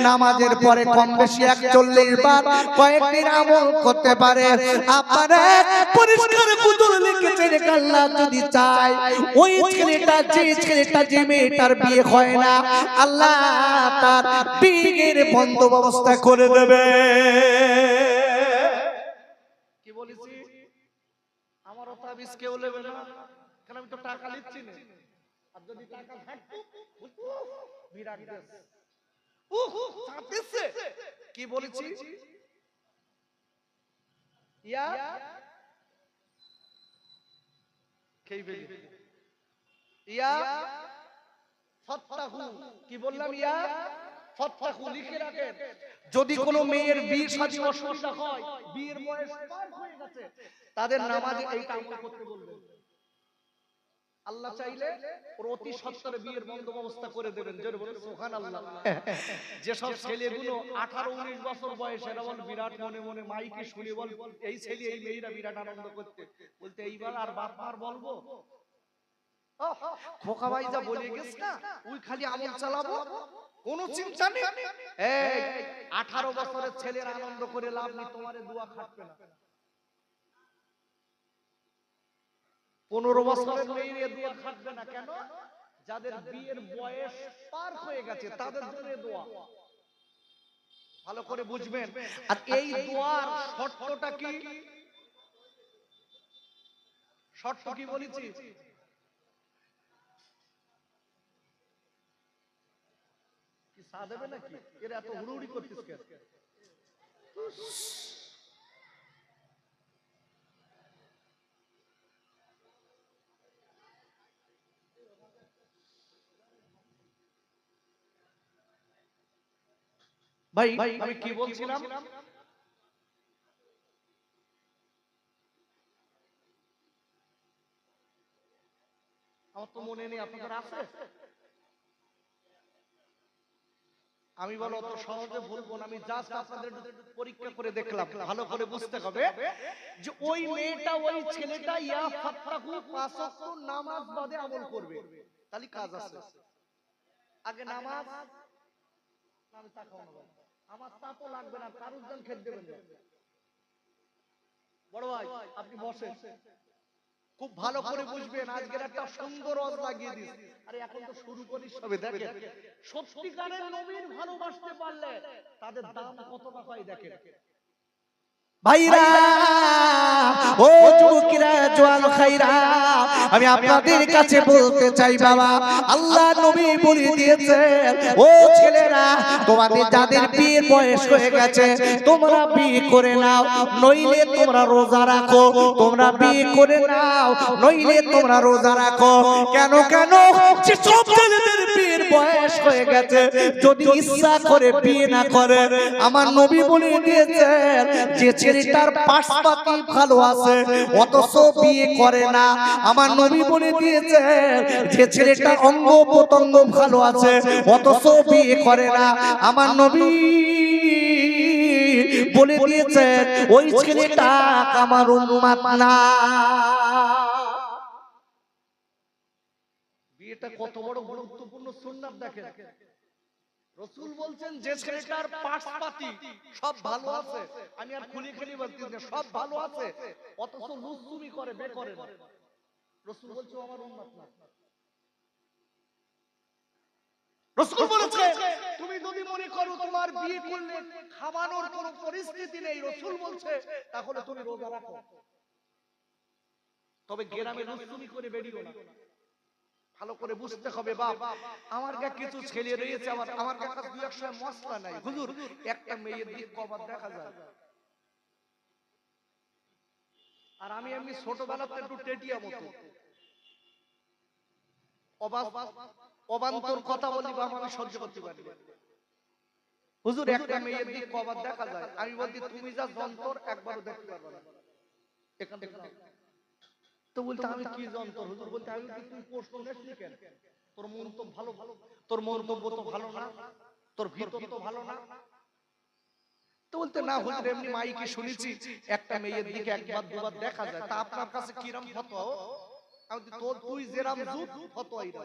নামাজের পরে কম বেশি 41 বার কয়েকদিন আমল করতে পারে, আপনারা পরিষ্কার হুজুর লিখেছেন, আল্লাহ যদি চায় ওই ছেলেটা যে মেয়েটার বিয়ে হয় না, আল্লাহ তার বিয়ের বন্দোবস্ত করে দেবে। কি বলেছি? আমারও তাবিজ কেউ নেবে না, কারণ আমি তো টাকা নিচ্ছি না। আর যদি টাকা থাকতো বিরাট দেশ চাপেছে। কি বলেছি? ইয়া ইয়া ফাত্তাহু, কি বললাম? ইয়া ফাত্তাহু লিখে রাখেন। যদি কোনো মেয়ের বিয়ে শাদী অসুবিধা হয়, বিয়ের বয়স পার হয়ে গেছে, তাদের নামাজে এইটা আমল করতে বলবেন। আল্লাহ চাইলে ওর অতি সত্তরে বিয়ের বন্দোবস্ত করে দেবেন। জোরে বলুন সুবহানাল্লাহ। যেসব ছেলেগুলো 18-19 বছর বয়সে, এরা বল বিরাট মনে মনে মাইকে শুনে বল, এই ছেলে এই মেয়েরা বিরাট আনন্দ করতে, বলতে এইবার আর বাপমার বলবো খোকা ভাই যা বলে গেছ না, ওই খালি আমল চালাবো, কোনো চিন্তা নেই। এই 18 বছরের ছেলের আনন্দ করে লাভ নেই, তোমারে দোয়া খাটবে না। 15 বছরের মেয়ের দোয়া খাটবে না। কেন? যাদের বিয়ের বয়স পার হয়ে গেছে তাদের জন্য দোয়া। ভালো করে বুঝবেন। আর এই দোয়ার শর্তটা কি? শর্ত কি বলেছি? কি সা দেবে নাকি? এরা এত হুড়ুহুড়ি করছিস কেন? ভাই আমি কি বলছিলাম? আমার তো মনে নেই, আপনাদের আছে? আমি বলো অত সহজে বলবো না, আমি জাস্ট আপনাদের পরীক্ষা করে দেখলাম। ভালো করে বুঝতে হবে যে ওই মেয়েটা ওই ছেলেটা ইয়া ফাত্তাহু 5 ওয়াক্ত নামাজ বাদে আমল করবে, তাহলে কাজ আছে। আগে নামাজ আমি তাকাও না, আমার তা তো লাগবে না, কারুর জন্য খেতে দেবেন না। বড় ভাই আপনি বসেন, খুব ভালো করে বুঝবেন, আজকের একটা সুন্দর ওয়াজ লাগিয়ে দিস। আরে এখন তো শুরু করিস সবে, দেখেন সত্যিকারের নবীর ভালোবাসতে পারলে তাদের দাম কতটা হয় দেখেন। ভাইরা, ও যুবকেরা, জওয়ান খাইরা, আমি আপনাদের কাছে বলতে চাই বাবা, আল্লাহ নবী বলে দিয়েছে, ও ছেলেরা, তোমাদের যাদের বিয়ের বয়স হয়ে গেছে তোমরা বিয়ে করে নাও, নইলে তোমরা রোজা রাখো। তোমরা বিয়ে করে নাও, নইলে তোমরা রোজা রাখো। কেন কেন? যে সব ছেলেদের বিয়ের বয়স হয়ে গেছে যদি ইচ্ছা করে বিয়ে না করে, আমার নবী বলে দিয়েছেন, যে ছেলেটার পাশপাতি ভালো আছে অথচ বিয়ে করে না, আমার নবী বলে দিয়েছেন, যে ছেলেটার অঙ্গ প্রত্যঙ্গ ভালো আছে অথচ বিয়ে করে না, আমার নবী বলে দিয়েছেন, ওই ছেলেটা আমার উম্মত না। বিয়েটা কত বড় গুরুত্বপূর্ণ সুন্নাত দেখেন। রাসূল বলছেন যে ছেলেটার পাশপাতি সব ভালো আছে, আমি আর খুলি খুলি বলছি না, সব ভালো আছে অথচ লুচ্চুমি করে, বে করে না, রাসূল বলছে আমার উম্মত না। রাসূল বলেছে তুমি যদি মনে করো তোমার বিয়ে করলে খাওয়ানোর কোনো পরিস্থিতি নেই, রাসূল বলছে তাহলে তুমি রোজা রাখো, তবে গ্রামে লুচ্চুমি করে বেরিও না। ভালো করে বুঝতে হবে বাপ, আমার কাছে কিছু ছেলে রয়েছে, আমার কাছে দুই এক সময় মশলা নাই, হুজুর একটা মেয়ের দিক কবার দেখা যায়, আর আমি এমনি ছোটবেলাতে একটু টেটিয়া মতো অবান্তর কথা বলি বাবা, আমি সহ্য করতে পারি না। হুজুর একটা মেয়ের দিক কবার দেখা যায়, আমি বলছি তুমি যা যন্তর একবারও দেখতে পারবে না এখান থেকে। তো বলতে আমি কি যন্তর হুজুর? বলতে আমি কি, তুই প্রশ্ন নেসনি কেন? তোর মন তো ভালো, তোর মন্তব্য তো ভালো না, তোর ভিতর তো ভালো না। তো বলতে না হুজুর এমনি মাইকে শুনেছি একটা মেয়ের দিকে একবার দুবার দেখা যায়, তা আপনার কাছে কিরম ফতোয়া? আমি বলছি তোর তুই যেরাম যুগ ফতোয়াই না।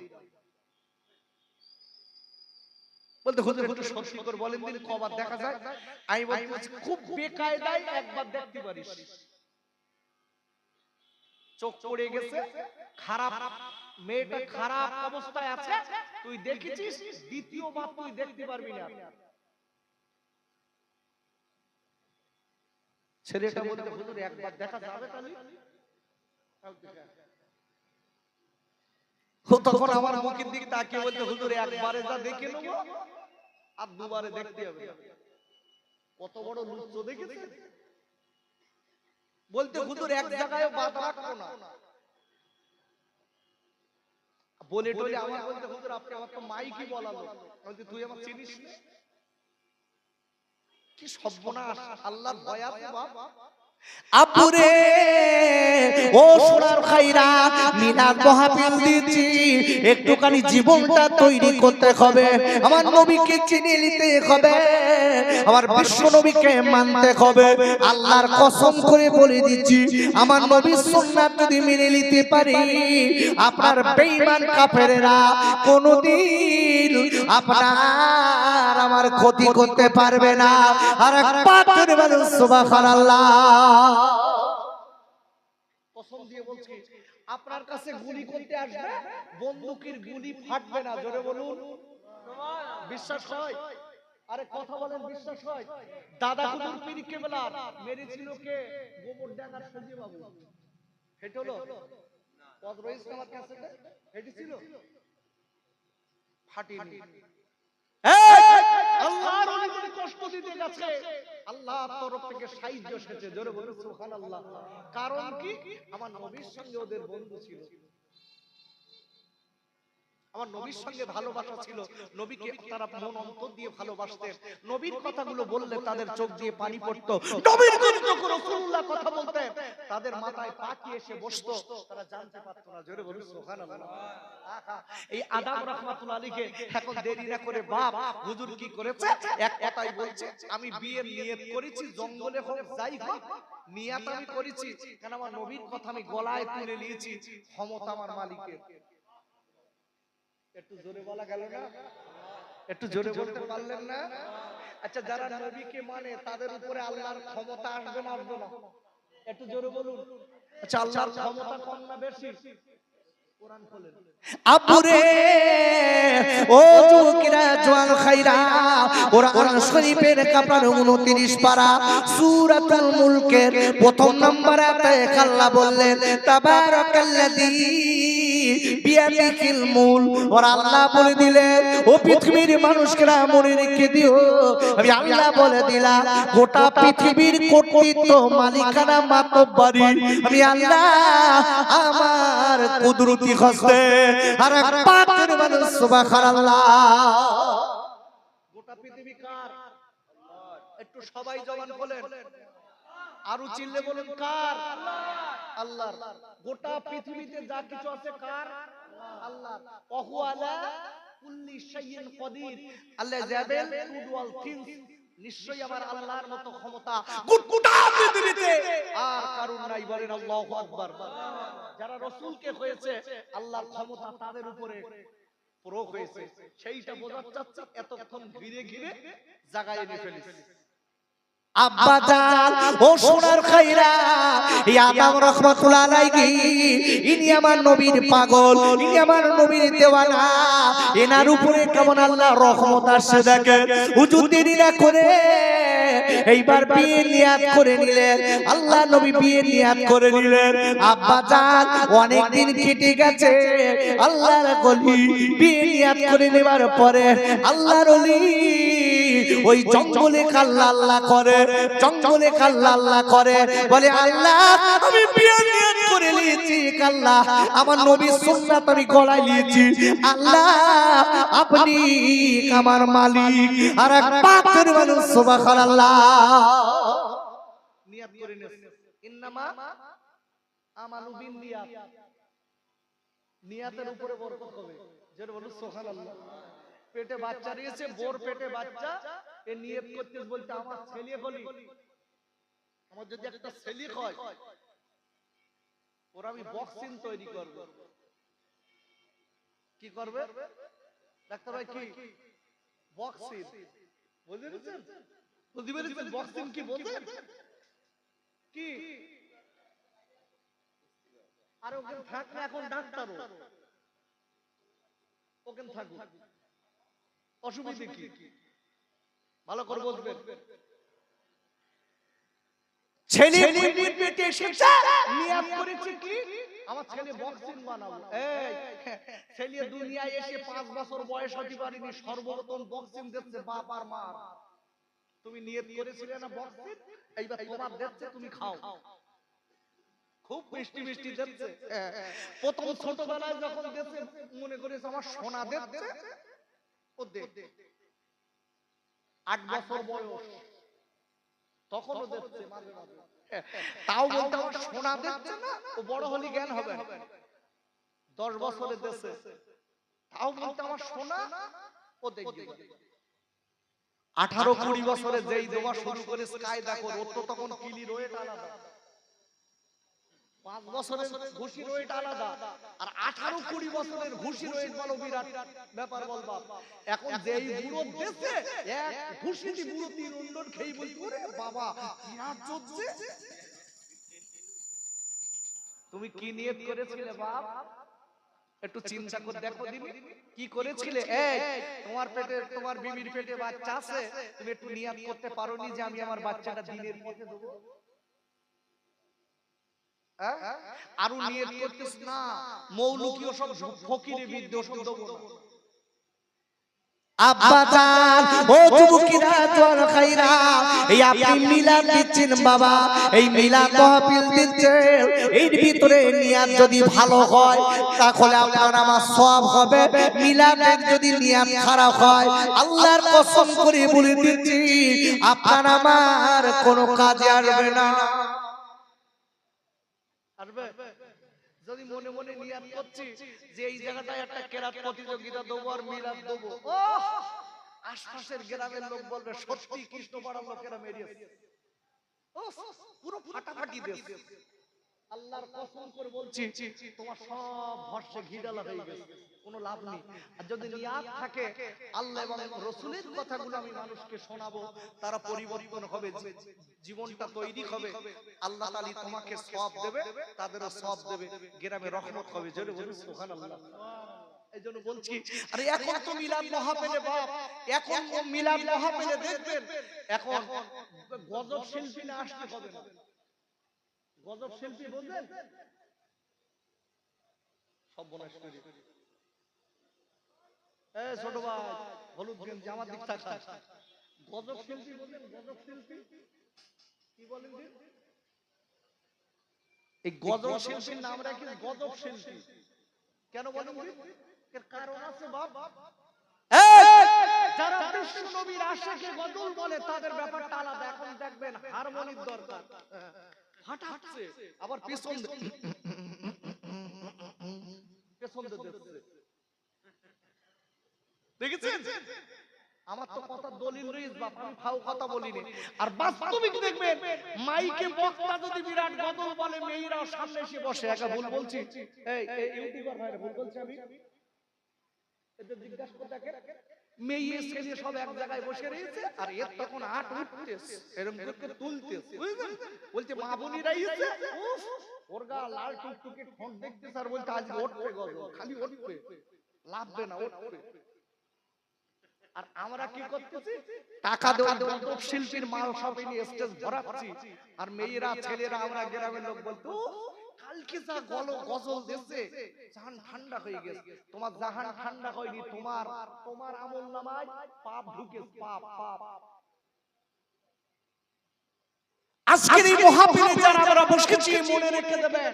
বলতে হুজুর একটু সত্যি করে বলেন দিন কবার দেখা যায়? আমি বলছি খুব বেকায়দায় একবার দেখতে পারিস, চোখ পড়ে গেছে, খারাপ মেয়েটা খারাপ অবস্থায় আছে, তুই দেখেছিস, দ্বিতীয়বার তুই দেখতে পারবি না। ছেলেটা বলতে হুজুর একবার দেখা যাবে তাহলে? তখন আমার মুখের দিকে তাকিয়ে বলতে হুজুর একবারে যা দেখে নেবো আর দুবারে দেখতে হবে না। কত বড় লুচ্চ দেখেছে? বলতে হুজুর এক জায়গায় বাদ রাখবো না বলে টলে আমার বলতে হুজুর আপনি আমার তো মাইকি বলালো, বলতে তুই আমার চিনিস না? কি সর্বনাশ, আল্লাহর ভয় আছে বাপ। আপুরে, ও সোনার খাইরা, মিলাদ মাহফিল দিচ্ছি, একটুখানি জীবনটা তৈরি করতে হবে, আমার নবীকে চিনে নিতে হবে, আমার বিশ্ব নবীকে মানতে হবে। আল্লাহর কসম করে বলে দিচ্ছি, আমার নবীর সুন্নাত যদি মেনে নিতে পারি, আপনার বেঈমান কাফেরেরা কোনদিন আপনার আমার ক্ষতি করতে পারবে না। আর একবার করে বলুন সুবহানাল্লাহ। কসম দিয়ে বলছি আপনার কাছে গুলি করতে আসবে, বন্দুকের গুলি ফাটবে না, জোরে বলুন বিশ্বাস হয়? আরে কথা বলেন বিশ্বাস হয়? দাদা কুতুর পীর কেবলার মেরেছিল কে? গোবর ডাকাত সজি বাবু। হেটে হলো পদ রয়েছে আমার কাছে, হেটে ছিল ফাটিনি। আল্লাহর ওলিদের কষ্ট দিতে গেছে, আল্লাহর তরফ থেকে সাহায্য এসেছে, জোরে বলুন সুবহানাল্লাহ। কারণ কি? আমার নবীর সঙ্গে ওদের বন্ধু ছিল, আমার নবীর সঙ্গে ভালোবাসা ছিল, নবীকে তারা মন অন্তর দিয়ে ভালোবাসতেন। নবীর কথাগুলো বললে তাদের চোখ দিয়ে পানি পড়তো, নবীর যদি যখন রাসূলুল্লাহ কথা বলতেন তাদের মাথায় পাখি এসে বসতো, তারা জানতে পারতো না, জোরে বলুন সুবহানাল্লাহ। এই আদম রাহমাতুল্লাহ আলাইহি এখন দেরি না করে বাপ হুজুর কি করেছে, এক কথাই বলছে, আমি বিয়ের নিয়ত করেছি, জঙ্গলে হোক যাই হোক নিয়ত আমি করেছি, কারণ আমার নবীর কথা আমি গলায় তুলে নিয়েছি, ক্ষমতা আমার মালিকের। একটু জোরে বলা গেল না? একটু জোরে বলতে পারলেন না? আচ্ছা যারা নবীকে মানে তাদের উপরে আল্লাহর ক্ষমতা আসবে না, আসবে না? একটু জোরে বলুন। আচ্ছা আল্লাহর ক্ষমতা কম না বেশি? কোরআন খোলেন। আব্বুরে ও যুবকেরা জওয়ান খাইরা কোরআন শরীফের কাপার 29 পারা সূরাতুল মুলকের প্রথম নম্বর আয়াতে আল্লাহ বললেন তাবারাকাল্লাযী বিয়াদিহিল মুলক। আর আল্লাহ বলে দিলেন ও পৃথিবীর মানুষরা মনে রেখে দিও আমি আল্লাহ বলে দিলাম গোটা পৃথিবীর কর্তৃত্ব মালিকানা মাতব্বরি আমি আল্লাহ আমার কুদরতি হস্তে। আর পাকের মানুষ সুবহানাল্লাহ। গোটা পৃথিবী কার? একটু সবাই জবান বলেন, আরো চিল্লে বলুন কার? আল্লাহর। গোটা পৃথিবীতে যা কিছু আছে কার? আল্লাহর। ওহু আলা কুল্লি শাইইন কদির। আল্লাহ যাবেন টু ডু অল থিংস। নিশ্চয়ই আমার আল্লাহর মতো ক্ষমতা গোটা পৃথিবীতে আর কারুর নাই। বলেন আল্লাহু আকবার। যারা রাসূলকে হয়েছে আল্লাহর ক্ষমতা তাদের উপরে প্রয়োগ হয়েছে, সেইটা বোঝাতে চাচ্ছি। এতক্ষণ ঘিরে ঘিরে জায়গায় এনে ফেলেছে। আব্বা জান ও সোনার খাইরা আদম রাহমাতুল্লাহ আলাইহি ইনি আমার নবীর পাগল, ইনি আমার নবীর দেওয়ানা। এনার উপরে কেমন আল্লাহ রহমত আসছে দেখেন। হুজুর দেরি না করে এইবার বিয়ে নিয়াত করে নিলেন। আল্লাহ নবী বিয়ে নিয়াত করে নিলেন। আব্বা জান অনেক দিন কেটে গেছে। আল্লাহর গলি বিয়ে নিয়াত করে নেবার পরে আল্লাহর ওলি ওই জঙ্গলে কাল্লা আল্লাহ করে, জঙ্গলে কাল্লা আল্লাহ করে। বলে আল্লাহ আমি বিয়ে নিয়াত করে নিয়েছি, আল্লাহ আমার নবীর সুন্নাত আমি গলায় নিয়েছি, আল্লাহ আপনি আমার মালিক। আর এক পাকের মানুষ সুবহানাল্লাহ নিয়াত করে নিয়েছে। ইন্নামা আমালু বিন্নিয়াত। নিয়াতের উপরে বরকত হবে। যেটা বলুন সুবহানাল্লাহ। পেটে বাচ্চা রয়েছে, বোর পেটে বাচ্চা, এ নিয়ত করতে বলতে আমার ছেলে হলি, আমার যদি একটা ছেলে হয় ওর আমি বক্সিং তৈরি করব। কি করবে ডাক্তার ভাই? কি বক্সিং? বুঝেছেন? বুঝতে পেরেছেন বক্সিং কি বোঝেন? কি আর ওখানে থাকলে এখন ডাক্তারও ওখানে থাকুক, অসুবিধা কি? ভালো করে বলবেন। ছেলে মুন্ডির পেটে এসেছে, নিয়াত করেছে কি আমার ছেলে বক্সিং বানাবো। এই ছেলে দুনিয়ায় এসে 5 বছর বয়স হতে পারেনি, সর্বপ্রথম বক্সিং দেখছে বাপ আর মা। তুমি নিয়ত করেছিলে না বক্সিং, এইবার তোমার দেখছে, তুমি খাও। খুব মিষ্টি মিষ্টি দেখছে। প্রথম ছোটবেলায় যখন দেখছে মনে করেছে আমার সোনা দেখছে, ও দেখ 8 বছর বয়স তখনও দেখছে মাঝে মাঝে। তাও বলতে আমার সোনা দেখছে না, ও বড় হলে জ্ঞান হবে। 10 বছরে দেখছে, তাও বলতে আমার সোনা, ও দেখবে। 18-20 বছরে যেই দেওয়া শুরু করে কায়দা করে, ওর তো তখন কিলি রয়েট আলাদা। 5 বছরের ঘুষি রয়েট আলাদা, আর 18-20 বছরের ঘুষি রয়েট বলো বিরাট ব্যাপার বল বাপ। এখন যেই বুড়ো দেশে এক ঘুষিতে বুড়ো 3 উন্ডন খেয়ে বলতে ওরে বাবা কি আর চলছে। তুমি কি নিয়ত করেছিলে বাপ? একটু চিন্তা করে দেখো দিনি কি করেছিলে। এই তোমার পেটে, তোমার বিবির পেটে বাচ্চা আছে, তুমি একটু নিয়ত করতে পারোনি যে আমি আমার বাচ্চাটা দিনের পথে দেবো? আরো নিয়ত করতেছ না মৌলুকি ও সব ফকিরে বিদ্যে সব দেবো না। আব্বা জান ও যুবকেরা জওয়ান খাইরা এই আপনি মিলাদ দিচ্ছেন বাবা, এই মিলাদ মাহফিল দিচ্ছেন, এর ভিতরে নিয়াত যদি ভালো হয় তাহলে আপনার আমার সওয়াব হবে। মিলাদের যদি নিয়াত খারাপ হয় আল্লাহর কসম করে বলে দিচ্ছি আপনার আমার কোনো কাজে আসবে না। আসবে? যদি মনে মনে নিয়াত করছি যে এই জায়গাটায় একটা কেরাত প্রতিযোগিতা দেবো আর মিলাদ দেবো, ও আশপাশের গ্রামের লোক বলবে সত্যি কৃষ্ণপাড়ার লোকেরা মেরিয়েছে, পুরো ফাটাফাটি দেশ। আল্লাহর কসম করে বলছি তোমার সব ভরসা ঘি ঢালা হয়ে গেছে, কোনো লাভ নেই। আর যদি নিয়াত থাকে আল্লাহ এবং রাসূলের কথাগুলো আমি মানুষকে শোনাবো, তারা পরিবর্তন হবে, জীবনটা তৈরি হবে, আল্লাহ তাআলা তোমাকে সওয়াব দেবে, তাদেরও সওয়াব দেবে, গ্রামে রহমত হবে। জোরে বলুন সুবহানাল্লাহ। এই জন্য বলছি, আরে এখন তো মিলাদ মাহফিলে বাপ, এখন মিলাদ মাহফিলে দেখবেন এখন গজব শিল্পী না আসতে হবে না। গজব শিল্পী বলবেন সব বনাশ করি, এই ছোট ভাই হলুদ গেঞ্জি আমার দিক তাকা, গজব শিল্পী বলবেন, গজব শিল্পী কি বলেন দিন? এই গজব শিল্পীর নাম রাখি গজব শিল্পী কেন বলেন দিন? এর কারণ আছে বাপ। যারা বিশ্ব নবীর আশিকে গজল বলে তাদের ব্যাপারটা আলাদা। এখন দেখবেন হারমোনির দরকার, ফাটাচ্ছে, আবার পেছন পেছন দিচ্ছে, দেখেছেন? আমার তো কথা দলিল রইস বাপ, আমি ফাও কথা বলিনি। আর বাস্তবিক দেখবেন মাইকে বক্তা যদি বিরাট গজল বলে, মেয়েরাও সামনে এসে বসে। একা ভুল বলছি? এই ইউটিউবার ভাইরা ভুল বলছি আমি? এদের জিজ্ঞাসা করে দেখেন, মেয়ে ছেলে সব এক জায়গায় বসে রয়েছে, আর এর তখন আট উঠতেছে, এরকম করে তুলতেছে, বুঝলেন? বলছে মা বোনিরা এসে, উফ ওর গা লাল টুকটুকে ঠোঁট দেখতেছে, আর বলতে আজ উঠবে গজল, খালি উঠবে, লাভবে না, উঠবে। আর আমরা কি করতেছি? টাকা দেওয়া গজব শিল্পীর মাল সব নিয়ে স্টেজ ভরাচ্ছি, আর মেয়েরা ছেলেরা আমরা গ্রামের লোক বলতো কালকে যা গজল দিচ্ছে জাহান ঠান্ডা হয়ে গেছে। তোমার জাহান ঠান্ডা হয়নি, তোমার আমলনামায় পাপ ঢুকেছে, পাপ পাপ। আজকের এই মাহফিলে যারা আমরা বসেছি মনে রেখে দেবেন,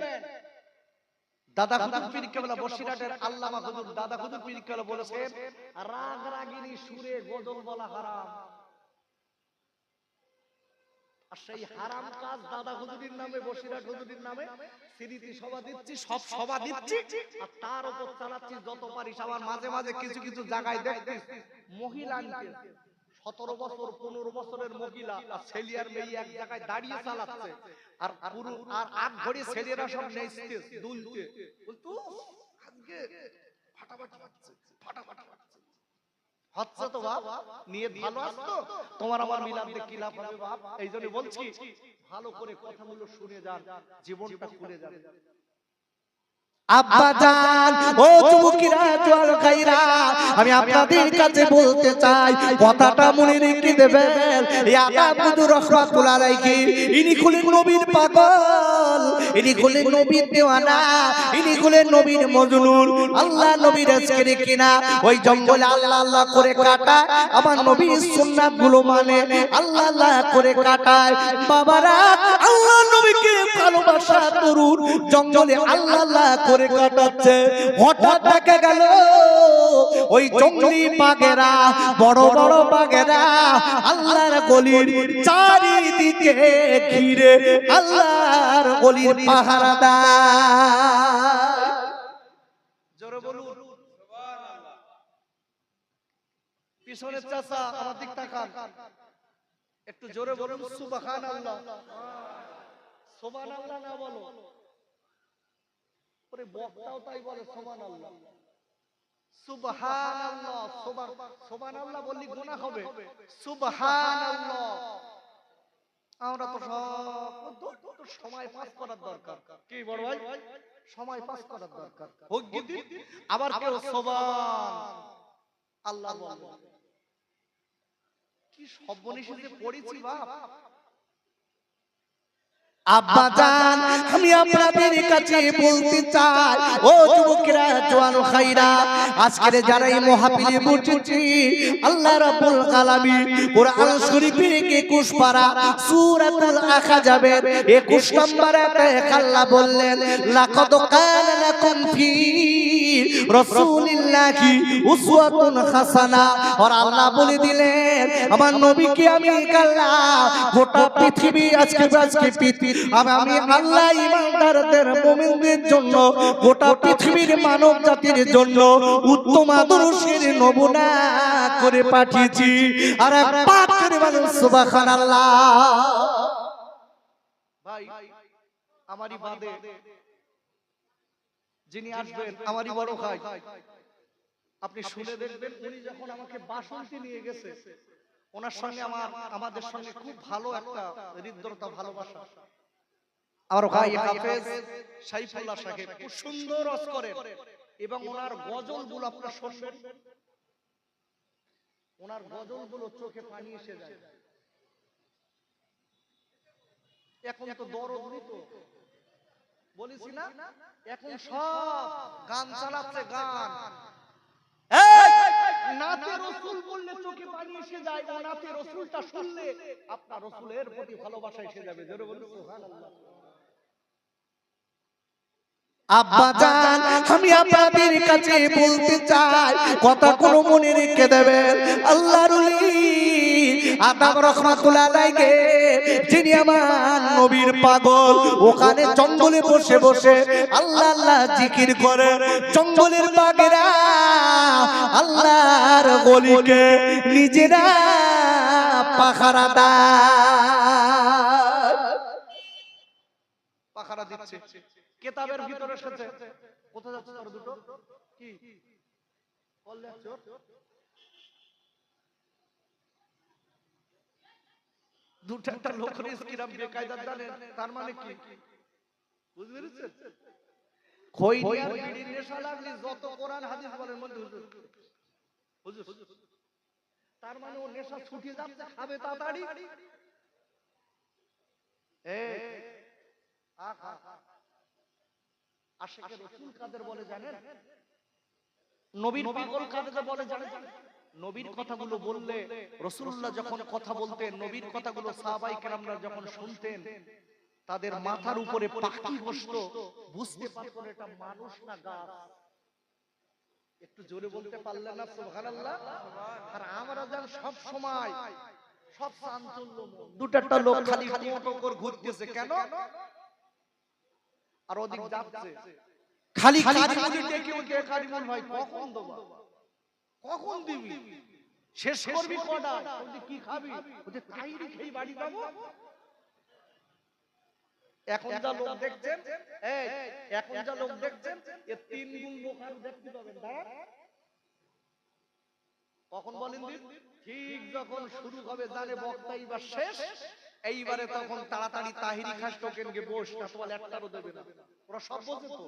দাদা হুজুর পীর কেবলা বসিরহাটের আল্লামা হুজুর দাদা হুজুর পীর কেবলা বলেছেন, রাগ রাগিনী সুরে গজল বলা হারাম। আর সেই হারাম কাজ দাদা হুজুরের নামে, বসিরহাট হুজুরের নামে স্মৃতি সভা দিচ্ছি, সব সভা দিচ্ছি, আর তার উপর চালাচ্ছি যত পারিস। আবার মাঝে মাঝে কিছু কিছু জায়গায় দেখছিস মহিলা আনতে 17 বছর 15 বছরের মহিলা আর ছেলে আর মেয়ে এক জায়গায় দাঁড়িয়ে চালাচ্ছে, আর পুরো আর আট ঘড়ি ছেলেরা সব নেচতে দুলতে, বলতো আজকে ফাটাফাটি হচ্ছে, ফাটাফাটি হচ্ছে তো বাপ, নিয়ে ভালো আসতো তোমার আমার মিলাদ দেখে কি লাভ হবে বাপ? এই জন্য বলছি ভালো করে কথাগুলো শুনে যান, জীবনটা খুলে যাবে। আব্বা জান, ও যুবকেরা জোয়ান ভাইরা, আমি আপনাদের কাছে বলতে চাই, কথাটা মনে রেখে দেবেন। এই আকাবুদুর রহমাতুল্লাহ আলাইহি, ইনি হলেন নবীর পাগল, ইনি হলেন নবীর দেওয়ানা, ইনি হলেন নবীর মজনুন। আল্লাহ নবীর আজকের কিনা ওই জঙ্গলে আল্লাহ আল্লাহ করে কাটায়, আমার নবীর সুন্নাতগুলো মানে আল্লাহ আল্লাহ করে কাটায়। বাবারা, আল্লাহ নবীকে ভালোবাসা তরুণ জঙ্গলে আল্লাহ আল্লাহ করে কাটাচ্ছে। হঠাৎ দেখা গেল ওই জঙ্গলি বাঘেরা, বড় বড় বাঘেরা আল্লাহর গলির চারিদিকে ঘিরে আল্লাহর গলির পাহারা দেয়। জোরে বলুন সুবহানাল্লাহ। পিছনের চাচা আমার দিক তাকান, একটু জোরে বলুন সুবহানাল্লাহ। সুবহানাল্লাহ না বলো, ওরে বক্তাও তাই বলে সুবহানাল্লাহ। সুবহানাল্লাহ, সুবহানাল্লাহ বললি গুনাহ হবে। সুবহানাল্লাহ। আমরা তো সব সময় পাস করার দরকার, কি বড় ভাই? সময় পাস করার দরকার। হোক গিয়ে আবার কেউ সুবহান আল্লাহ বলে, কি সর্বনিশে পড়েছি বাপ। আব্বা জান, আমি আপনাদের কাছে বলতে চাই, ও যুবকেরা জওয়ান ভাইরা, আজকের যারা এই মাহফিলে বসেছি, আল্লাহ রাব্বুল আলামিন কোরআন শরীফের 21 পারা সূরাতুল আহজাবের 21 নম্বর আয়াতে আল্লাহ বললেন, লাকাদ কানা লাকুম ফি রাসূলিল্লাহি উসওয়াতুন হাসানা। আর আল্লাহ বলে দিলেন, আমার নবীকে আমি আল্লাহ গোটা পৃথিবী আজকে পৃথিবী আমি আল্লাহ ইমানদারদের মুমিনদের জন্য, গোটা পৃথিবীর মানব জাতির জন্য উত্তম আদর্শের নমুনা করে পাঠিয়েছি। আর পাক করে বলেন সুবহানাল্লাহ। ভাই আমারই বাদে যিনি আসবেন আমারই বড় ভাই, আপনি শুনে দেখবেন উনি যখন আমাকে বাসন্তী নিয়ে গেছে, ওনার সঙ্গে আমাদের সঙ্গে খুব ভালো একটা হৃদ্যতা ভালোবাসা। আমার ভাই হাফেজ সাইফুল্লাহ সাহেব খুব সুন্দর রস করেন এবং ওনার গজলগুলো আপনারা শুনবেন, ওনার গজলগুলো চোখে পানি এসে যায়। এখন তো দরদি তো বলেছি না, এখন সব গান চালাচ্ছে, গান নাতে রসুল বললে চোখে পানি এসে যায়, ও নাতে রসুলটা শুনলে আপনার রসুলের প্রতি ভালোবাসা এসে যাবে। জোরে বলুন সুবহানাল্লাহ। আব্বা জান, আমি আপনাদের কাছে বলতে চাই, কথা কোনো মনে রেখে দেবেন। আল্লাহর ওলি আদম রাহমাতুল্লাহ আলাইহি, যিনি আমার নবীর পাগল, ওখানে জঙ্গলে বসে বসে আল্লাহ আল্লাহ জিকির করে। জঙ্গলের বাগেরা আল্লাহর ওলিকে নিজেরা পাখারা দেয়, পাখারা দিচ্ছে। কিতাবের ভিতরে এসেছে, কোথা যাচ্ছে আর দুটো কি বললে চোর, দুটো একটা লোক কিরাম বেকায়দা জানেন, তার মানে কি বুঝতে পেরেছেন? খই আর বিড়ির নেশা লাগলে যত কোরআন হাদিস বলেন মধ্যে হুজুর, তার মানে ও নেশা ছুটি যাচ্ছে, খাবে তাড়াতাড়ি। আশিকে রাসূল কাদের বলে জানেন? নবীর পাগল কাদের বলে জানেন? নবীর কথাগুলো বললে, রাসূলুল্লাহ যখন কথা বলতেন, নবীর কথাগুলো সাহাবায়ে কেরামরা যখন শুনতেন, তাদের মাথার উপরে পাখি বসতো, বুঝতে পারতেন এটা মানুষ না গাছ। একটু জোরে বলতে পারলেন না সুবহানাল্লাহ? আর আমরা যেন সব সময় সব চাঞ্চল্য, দুটো লোক খালি টোটো করে ঘুরতেছে কেন, আর ওদিক যাচ্ছে খালি কারিমুল ডেকে ওকে কারিমুল ভাই কখন দেবা, কখন দিবি, শেষ করবি কটা, ওদি কি খাবি, ওদি তাইরি খেয়ে বাড়ি যাবো। এখন যা লোক দেখছেন, এখন যা লোক দেখছেন, এ তিন গুণ লোক আর দেখতে পাবেন না। কখন বলেন দিন, ঠিক যখন শুরু হবে জানে বক্তা এইবার শেষ, এইবারে তখন তাড়াতাড়ি তাহিরি খাস টোকেন গে বস, কাতওয়াল একটারও দেবে না। ওরা সব বোঝে তো,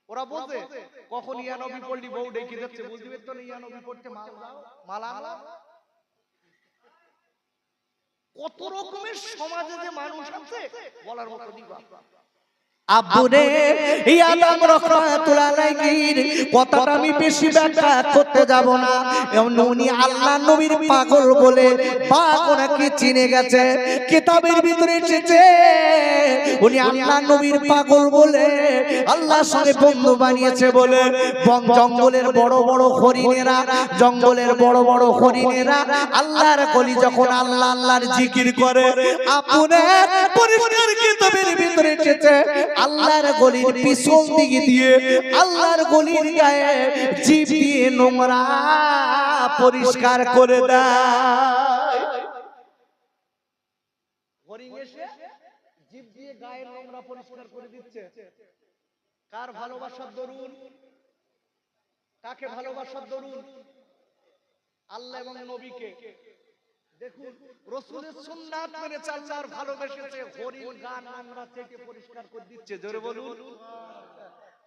ওরা বোঝে কখন ইয়া নবী পড়লি বউ ডেকে যাচ্ছে, বুঝবে তো না ইয়া নবী পড়তে মালা আনলা। কত রকমের সমাজে যে মানুষ আছে বলার মতো দিবা। আব্বুরে এই আদম রাহমাতুল্লাহ আলাইহির কথাটা আমি বেশি ব্যাখ্যা করতে যাব না, উনি আল্লাহ নবীর পাগল বলে পাক ওনাকে চিনে গেছে। কিতাবের ভিতরে এসেছে উনি আল্লাহ নবীর পাগল বলে আল্লাহর সঙ্গে বন্ধু বানিয়েছে বলে জঙ্গলের বড় বড় হরিণেরা, জঙ্গলের বড় বড় হরিণেরা আল্লাহর কলি যখন আল্লাহ আল্লাহর জিকির করে, আপনি পরিষ্কার কিতাবের ভিতরে এসেছে আল্লাহর গলির পিছন দিকে দিয়ে আল্লাহর গলির গায়ে জিভ দিয়ে নোংরা পরিষ্কার করে দেয়। হরিণ এসে জিভ দিয়ে গায়ের নোংরা পরিষ্কার করে দিচ্ছে। কার ভালোবাসার দরুন, কাকে ভালোবাসার দরুন? আল্লাহ এবং নবীকে। দেখুন রাসূলের সুন্নাত মেনে চলছে আর ভালোবেসেছে, হরিণ গান আমরা থেকে পরিষ্কার করে দিচ্ছে। জোরে বলুন।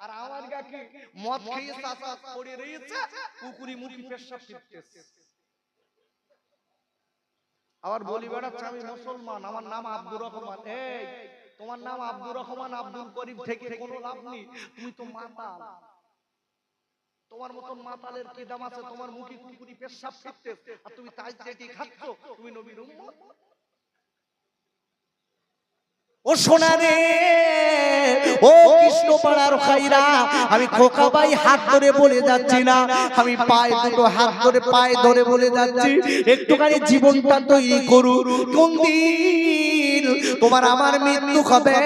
আর আমার গাকে মদ খেয়ে চাচা পড়ে রয়েছে, কুকুরি মুখি পেশাব ফিরতেছে। আবার বলি বেড়াচ্ছে আমি মুসলমান, আমার নাম আব্দুর রহমান। এই তোমার নাম আব্দুর রহমান, আব্দুল করিম থেকে কোনো লাভ নেই, তুমি তো মাতাল। তোমার মতন মাতালের কি দাম আছে? তোমার মুখে কুকুরি পেশাব ফিরতেছে আর তুমি তাই চেটে খাচ্ছ, তুমি নবীর উম্মত। ও সোনা রে, ও কৃষ্ণপাড়ার ভাইরা, আমি খোকা ভাই হাত ধরে বলে যাচ্ছি না, আমি পায়ে দুটো হাত ধরে পায়ে ধরে বলে যাচ্ছি, একটুখানি জীবনটা তৈরি করু। কোন দিন তোমার আমার মৃত্যু হবে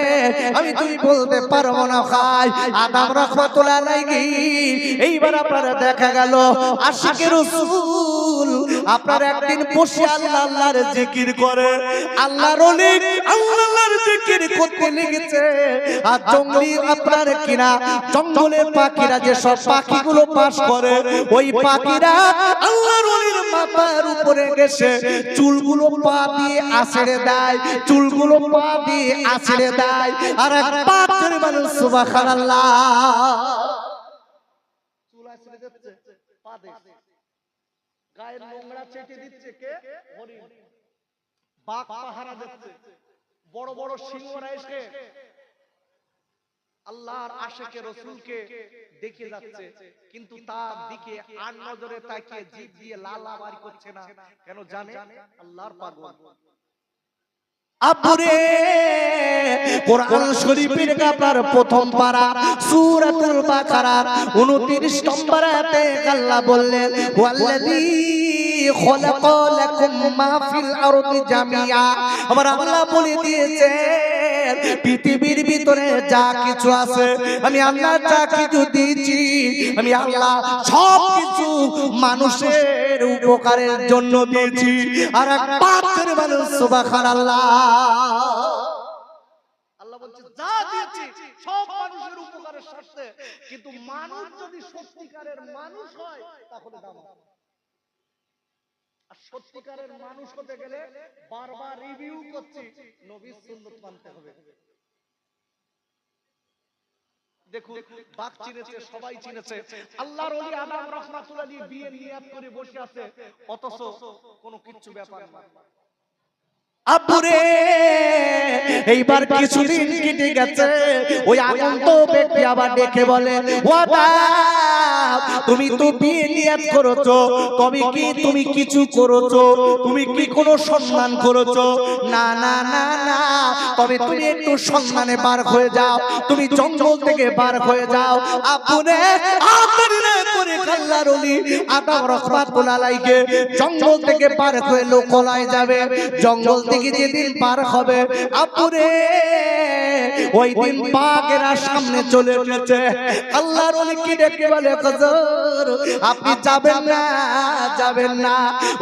আমি তুমি বলতে পারবো না ভাই। আদম রাহমাতুল্লাহ আলাইহি, এইবার আপনারা দেখা গেল আশিকে রাসূল আপনার একদিন বসে আল্লাহ আল্লাহর জিকির করে, আল্লাহর ওলি আল্লাহর জিকির করতে লেগেছে। আর জঙ্গলি আপনার কিনা জঙ্গলের পাখিরা, যে সব পাখিগুলো পাস করে, ওই পাখিরা আল্লাহর ওলির মাথার উপরে গেছে চুলগুলো পা দিয়ে আছড়ে দেয়, চুলগুলো পা দিয়ে আছড়ে দেয়। আর এক পাখির মানুষ সুবহানাল্লাহ, চুল আছড়ে যাচ্ছে, পা দিয়ে গায়ের নোংরা চেটে দিচ্ছে কে? হরিণ। বাঘ পাহারা দিচ্ছে, বড় বড় সিংহরা এসে আল্লাহর আশিকে রাসূলকে দেখে যাচ্ছে, কিন্তু তার দিকে আর নজরে তাকিয়ে জিভ দিয়ে লালাবারি করছে না। কেন জানে? আল্লাহর পাগল। আব্বুরে কোরআন শরীফের আপনার প্রথম পারা সূরাতুল বাকারার 29 নম্বর আয়াতে আল্লাহ বললেন, ওয়াল্লাযী খলাকা লাকুম মা ফিল আরদি জামিআ। আমার আল্লাহ বলে দিয়েছে পৃথিবীর ভিতরে যা কিছু আছে আমি আল্লাহ যা কিছু দিয়েছি, আমি আল্লাহ সব কিছু মানুষের উপকারের জন্য দিয়েছি। আর এক পাকের মানুষ সুবহানাল্লাহ, আল্লাহ বলছে যা দিয়েছি সব মানুষের উপকারের স্বার্থে, কিন্তু মানুষ যদি সত্যিকারের মানুষ হয় তাহলে দাম আছে। আর সত্যিকারের মানুষ হতে গেলে বারবার রিভিউ করছি, নবীর সুন্নাত মানতে হবে। দেখুন বাঘ চিনেছে, সবাই চিনেছে, আল্লাহর ওলি আদম রাহমাতুল্লাহ আলাইহি বিয়ে নিয়াত করে বসে আছে, অথচ কোনো কিচ্ছু ব্যাপার না। আব্বুরে এইবার কিছুদিন কেটে গেছে, ওই আগন্ত ব্যক্তি আবার ডেকে বলে, ও আদম তুমি তো বিয়ে নিয়াত করেছো, তবে কি তুমি কিছু করেছো? তুমি কি কোনো সম্মান করেছো? না না না না, তবে তুমি একটু সম্মানে বার হয়ে যাও, তুমি জঙ্গল থেকে বার হয়ে যাও। আব্বুরে আদরিনা করে আল্লাহর ওলি আদম রাহমাতুল্লাহ আলাইহি জঙ্গল থেকে বার হয়ে লোকালয়ে যাবে। জঙ্গল থেকে যেদিন পার হবে আপুরে, ওই দিন বাঘেরা সামনে চলে এসেছে। আল্লাহর ওলি কি ডেকে বলে, হুজুর আপনি যাবেন না, যাবেন না,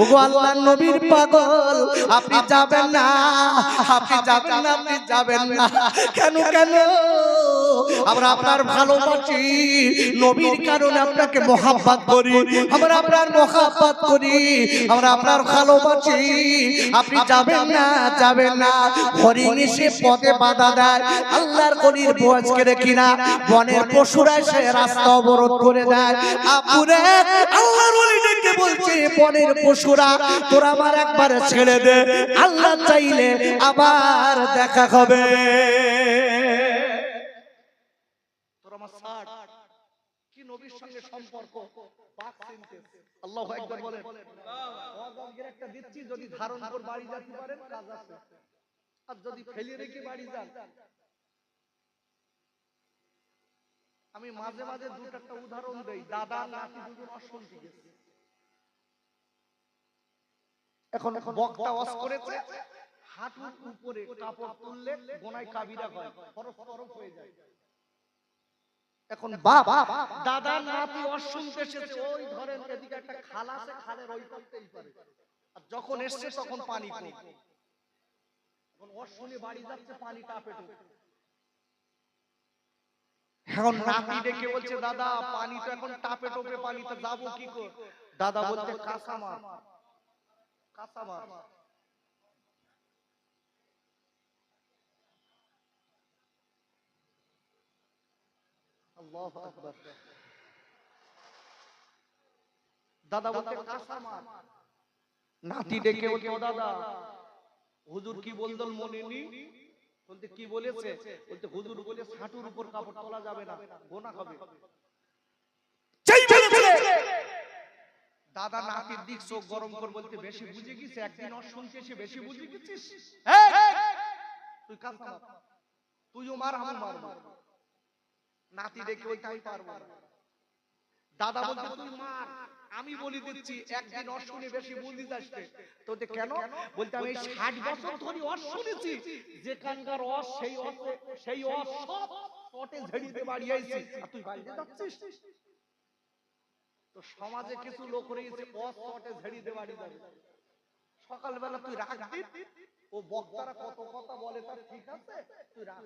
ওগো আল্লাহর নবীর পাগল আপনি যাবেন না, আপনি যাবেন না, আপনি যাবেন না। কেন কেন? আমরা আপনার ভালোবাসি, নবীর কারণে আপনাকে মহব্বত করি, আমরা আপনার মহব্বত করি, আমরা আপনার ভালোবাসি, আপনি যাবেন না, যাবেন না। হরিণ এসে পথে বাধা দেয়, আল্লাহর কলির বয়সকে দেখি না, বনের পশুরা এসে রাস্তা অবরোধ করে দেয়। আপুরে আল্লাহর ওলি ডেকে বলছে, বনের পশুরা তোরা আমার একবার ছেড়ে দে, আল্লাহ চাইলে আবার দেখা হবে। তোরা আমার সাথ কি নবীর সঙ্গে সম্পর্ক? বাঘ চিনতে। আল্লাহু আকবার বলেন। ওয়াজের একটা দিচ্ছি, যদি ধারণ করে বাড়ি যেতে পারেন কাজ আছে, আর যদি ফেলে রেখে বাড়ি যান। আমি মাঝে মাঝে দুটো একটা উদাহরণ দেই। দাদা নাতি দুজন অশান্তি গেছে, এখন বক্তা ওয়াজ করেছে, হাঁটুর উপরে কাপড় তুললে গোনায় কাবিরা হয়, ফরজ ফরজ হয়ে যায়। এখন বাপ দাদা নাতি অশুনতে এসেছে, ওই ধরেন এদিকে একটা খাল আছে, খালের ওই পাশতেই পারে, আর যখন এসছে তখন পানি কম, এখন অশুনে বাড়ি যাচ্ছে, পানি টাপে টোপে। এখন নাতি ডেকে বলছে, দাদা পানি তো এখন টাপে টোপে, পানিতে যাবো কি করে? দাদা বলছে, কাঁচা মাছ, কাঁচা মাছ। আল্লাহু আকবার। দাদা বলতে কাঁচা মাছ। নাতি ডেকে বলতে, ও দাদা হুজুর কি বলদল মনে নি? বলতে কি বলেছে? বলতে হুজুর বলে হাঁটুর উপর কাপড় তোলা যাবে না, গোনা হবে। দাদা নাতির দিক চোখ গরম করে বলতে, বেশি বুঝে গেছিস, একদিন ওর শুনতে এসে বেশি বুঝে গেছিস। তুই কাঁচা মাছ, তুইও মার আমি মারবো। নাতি ডেকে বলতে আমি পারবো না। দাদা বলতে তুই মার, আমি বলি দিচ্ছি একদিন অশুনি বেশি বুঝি আসবে তো কেন বলতে আমি 60 বছর ধরে অস শুনেছি, যেখানকার অস সেই অস সব পটে ঝেড়িতে বাড়ি আইছি, আর তুই বাড়িতে যাচ্ছিস। তো সমাজে কিছু লোক রয়েছে অস পটে ঝেড়িতে বাড়ি যাবে, সকালবেলা তুই রাখ দিন, ও বক্তারা কত কথা বলে তার ঠিক আছে, তুই রাখ।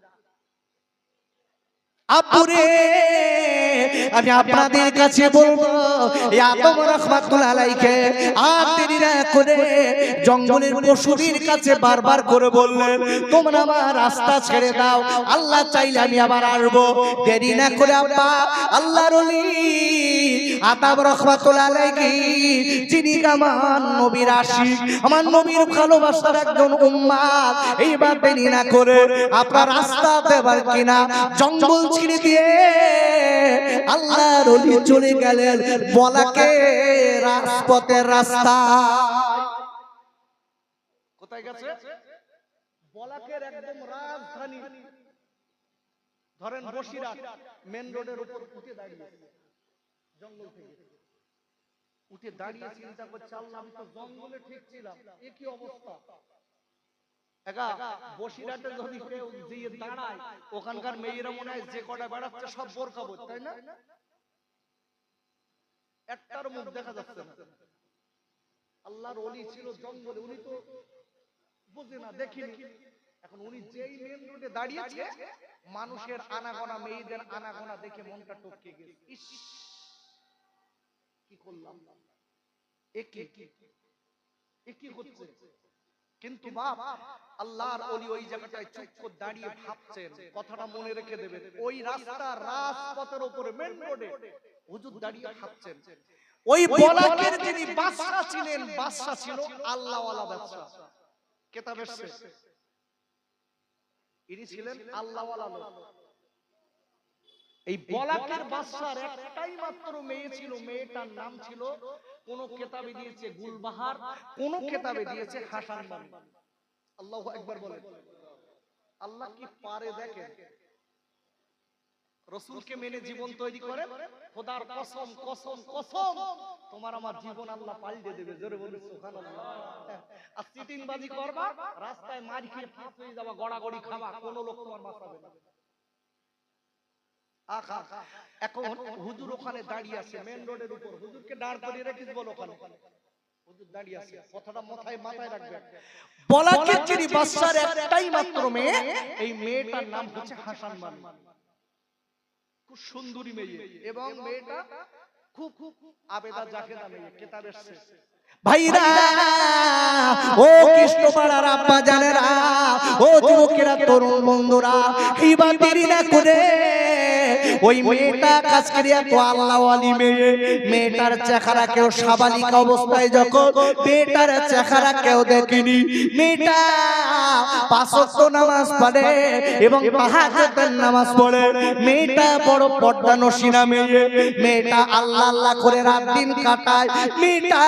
আব্বুরে আমি আপনাদের কাছে বলবো আদম রাহমাতুল্লাহ আলাইহি আর দেরি না করে জঙ্গলের পশুদের কাছে বারবার করে বললেন তোমরা আমার রাস্তা ছেড়ে দাও, আল্লাহ চাইলে আমি আবার আসবো। দেরি না করে আব্বা আল্লাহর ওলি আদম রাহমাতুল্লাহ আলাইহি যিনি আমার নবীর আশিক, আমার নবীর ভালোবাসার একজন উম্মত, এইবার দেরি না করে আপনার রাস্তা দেবার কিনা জঙ্গল ছেড়ে দিয়ে আল্লাহর ওলি চলে গেলেন বলাকে রাজপথের রাস্তা। কোথায় গেছে? বলাকের একদম রাজধানী, ধরেন বসিরহাট মেন রোডের উপর উঠে দাঁড়িয়ে, জঙ্গল থেকে উঠে দাঁড়িয়ে চিন্তা করছে আল্লাহ আমি তো জঙ্গলে ঠিক ছিলাম, এ কি অবস্থা। বসিরহাটে যদি কেউ দিয়ে দাঁড়ায়, ওখানকার মেয়েরা মনে হয় যে কটা বেড়াচ্ছে সব বোরকা পরে, তাই না? একটার মুখ দেখা যাচ্ছে না। আল্লাহর ওলি ছিল জঙ্গলে, উনি তো বুঝে না, দেখিনি। এখন উনি যেই মেন রোডে দাঁড়িয়েছে, মানুষের আনাগোনা, মেয়েদের আনাগোনা দেখে মনটা টপকে গেছে, ইস কি করলাম, এ কি হচ্ছে। কিন্তু বাপ আল্লাহর ওলি ওই জায়গাটায় চুপ করে দাঁড়িয়ে ভাবছেন, কথাটা মনে রেখে দেবেন। ওই রাস্তা রাজপথের উপরে মেন রোডে হুজুর দাঁড়িয়ে ভাবছেন। ওই বলাকের যিনি বাদশা ছিলেন, বাদশা ছিল আল্লাহওয়ালা বাদশা, কিতাবের শেষ ইনি ছিলেন আল্লাহওয়ালা লোক। এই বলাকের বাদশার একটাই মাত্র মেয়ে ছিল, মেয়েটার নাম ছিল, কোন কিতাবে দিয়েছে গুলবাহার, কোন কিতাবে দিয়েছে হাসান বানু। আল্লাহু আকবার বলেন। আল্লাহ কি পারে দেখেন, রাসূলকে মেনে জীবন তৈরি করে, খোদার কসম কসম কসম তোমার আমার জীবন আল্লাহ পাল্টে দেবে, জোরে বলুন সুবহানাল্লাহ। আর চিটিংবাজি করবা, রাস্তায় মার খেয়ে ফাঁস হয়ে যাবা, গড়াগড়ি খাবা, কোন লোক তোমার বাঁচাবে না। এখন হুজুর ওখানে দাঁড়িয়ে আছে মেন রোডের উপর, হুজুরকে দাঁড় করিয়ে রেখেছ বলো ওখানে, হুজুর দাঁড়িয়ে আছে, কথাটা মাথায় রাখবেন। বলাকের যিনি বাদশার একটাই মাত্র মেয়ে, এই মেয়েটার নাম হচ্ছে হাসান বানু, খুব সুন্দরী মেয়ে, এবং মেয়েটা খুব আবেদা জাকেদা মেয়ে, কিতাবের শেষ। ভাইরা ও কৃষ্ণপাড়ার আব্বা জানেরা, ও যুবকেরা, তরুণ বন্ধুরা, এইবার দেরি না করে ওই মেয়েটা কাজ করিয়া তো আল্লাহওয়ালি মেয়ে, মেয়েটার চেহারা কেউ সাবালিকা অবস্থায় যখন মেয়েটার চেহারা কেউ দেখেনি, মেয়েটা 5 ওয়াক্ত নামাজ পড়ে এবং তাহাজ্জুদের নামাজ পড়ে, মেয়েটা বড় পর্দানশীনা মেয়ে, মেয়েটা আল্লাহ আল্লাহ করে রাত দিন কাটায়, মেয়েটা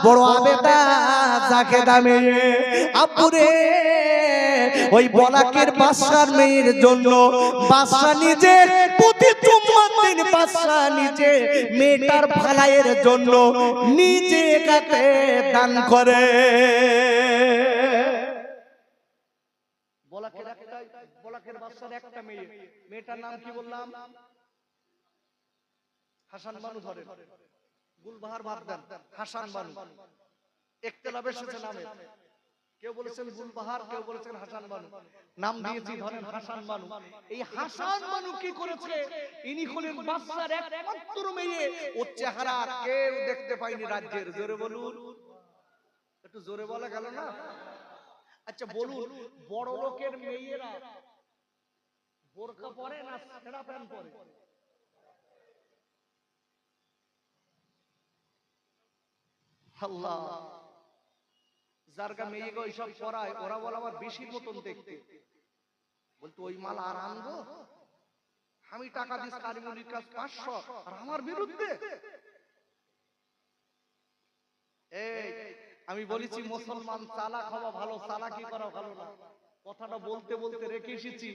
বড় আবেদা জাকেদা মেয়ে। আব্বুরে ওই বলাকের বাদশার মেয়ের জন্য বাদশা নিজে প্রতি জুম্মার দিন বাদশা নিজে মেয়েটার ভালাইয়ের জন্য নিজে কাটে দান করে। বলাকের বাদশার একটা মেয়ে, মেয়েটার নাম কি বললাম? হাসান বানু। ধরে গুলবাহার বাদ দেন, হাসান বানু। ইখতিলাফ এসেছে নামে, কেউ বলেছেন গুলবাহার, কেউ বলেছেন হাসান বানু, নাম দিয়েছি ধরেন হাসান বানু। এই হাসান বানু কি করেছে, ইনি হলেন বাদশার একমাত্র মেয়ে, ওর চেহারা কেউ দেখতে পায়নি রাজ্যের, জোরে বলুন, একটু জোরে বলা গেল না। আচ্ছা বলুন, বড় লোকের মেয়েরা বোরকা পরে না ছেঁড়া প্যান্ট পরে? আল্লাহ, যার গা মেয়ে গো এইসব পরায়, ওরা বলে আমার বেশির মতন দেখতে, বলতো ওই মাল আর আনবো, আমি টাকা দিস কারিমুলির কাজ 500, আর আমার বিরুদ্ধে। এই আমি বলেছি মুসলমান চালাক হওয়া ভালো, চালাকি করা ভালো না। কথাটা বলতে বলতে রেখে এসেছি,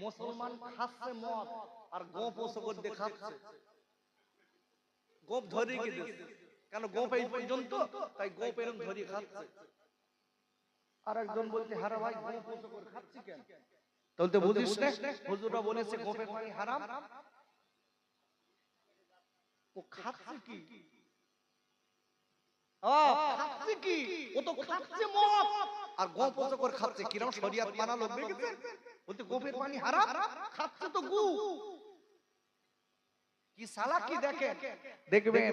মুসলমান খাচ্ছে মদ আর গোপ ওসগর দিয়ে খাচ্ছে। গোপ ধরে গেছে, কেন গোপ এই পর্যন্ত, তাই গোপ এরকম ধরে খাচ্ছে। আর একজন বলছে হারা ভাই গোপ ওসগর খাচ্ছি কেন? তাহলে বুঝিস না, হুজুররা বলেছে গোপের পানি হারাম। ও খাচ্ছে কি? খাচ্ছে কি? ও তো খাচ্ছে মদ আর গোপ ওসগর খাচ্ছে। কিরকম শরিয়ত মানা লোক দেখেছে? বলতে গোপের পানি হারাম, খাচ্ছে তো গু। কি সালাকি দেখেন, দেখবেন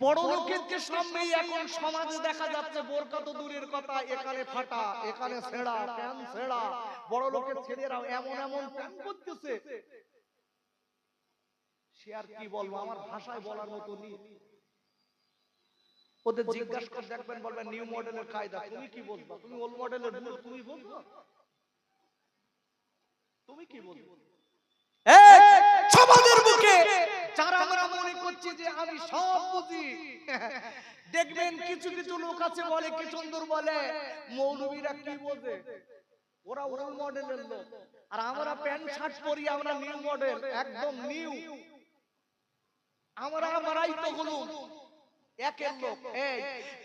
বড় লোকের যে সামনে এখন সমাজে দেখা যাচ্ছে বোরকা তো দূরের কথা, এখানে ফাটা, এখানে ছেঁড়া, প্যান্ট ছেঁড়া, বড় লোকের ছেলেরাও এমন এমন প্যান্ট করতেছে, সে আর কি বলবো, আমার ভাষায় বলার মতো নেই। ওদের জিজ্ঞাসা করে দেখবেন, বলবেন নিউ মডেলের কায়দা, তুমি কি বলবা? তুমি ওল্ড মডেলের বুড়ো, তুমি বলবা? তুমি কি বলবো? সমাজের মুখে যারা আমরা মনে করছি যে আমি সব বুঝি, দেখবেন কিছু কিছু লোক আছে বলে, কি সুন্দর বলে, মৌলবীরা কি বোঝে, ওরা ওল্ড মডেলের লোক, আর আমরা প্যান্ট শার্ট পরি, আমরা নিউ মডেল, একদম নিউ। আমরাই তো হলো একের লোক। এই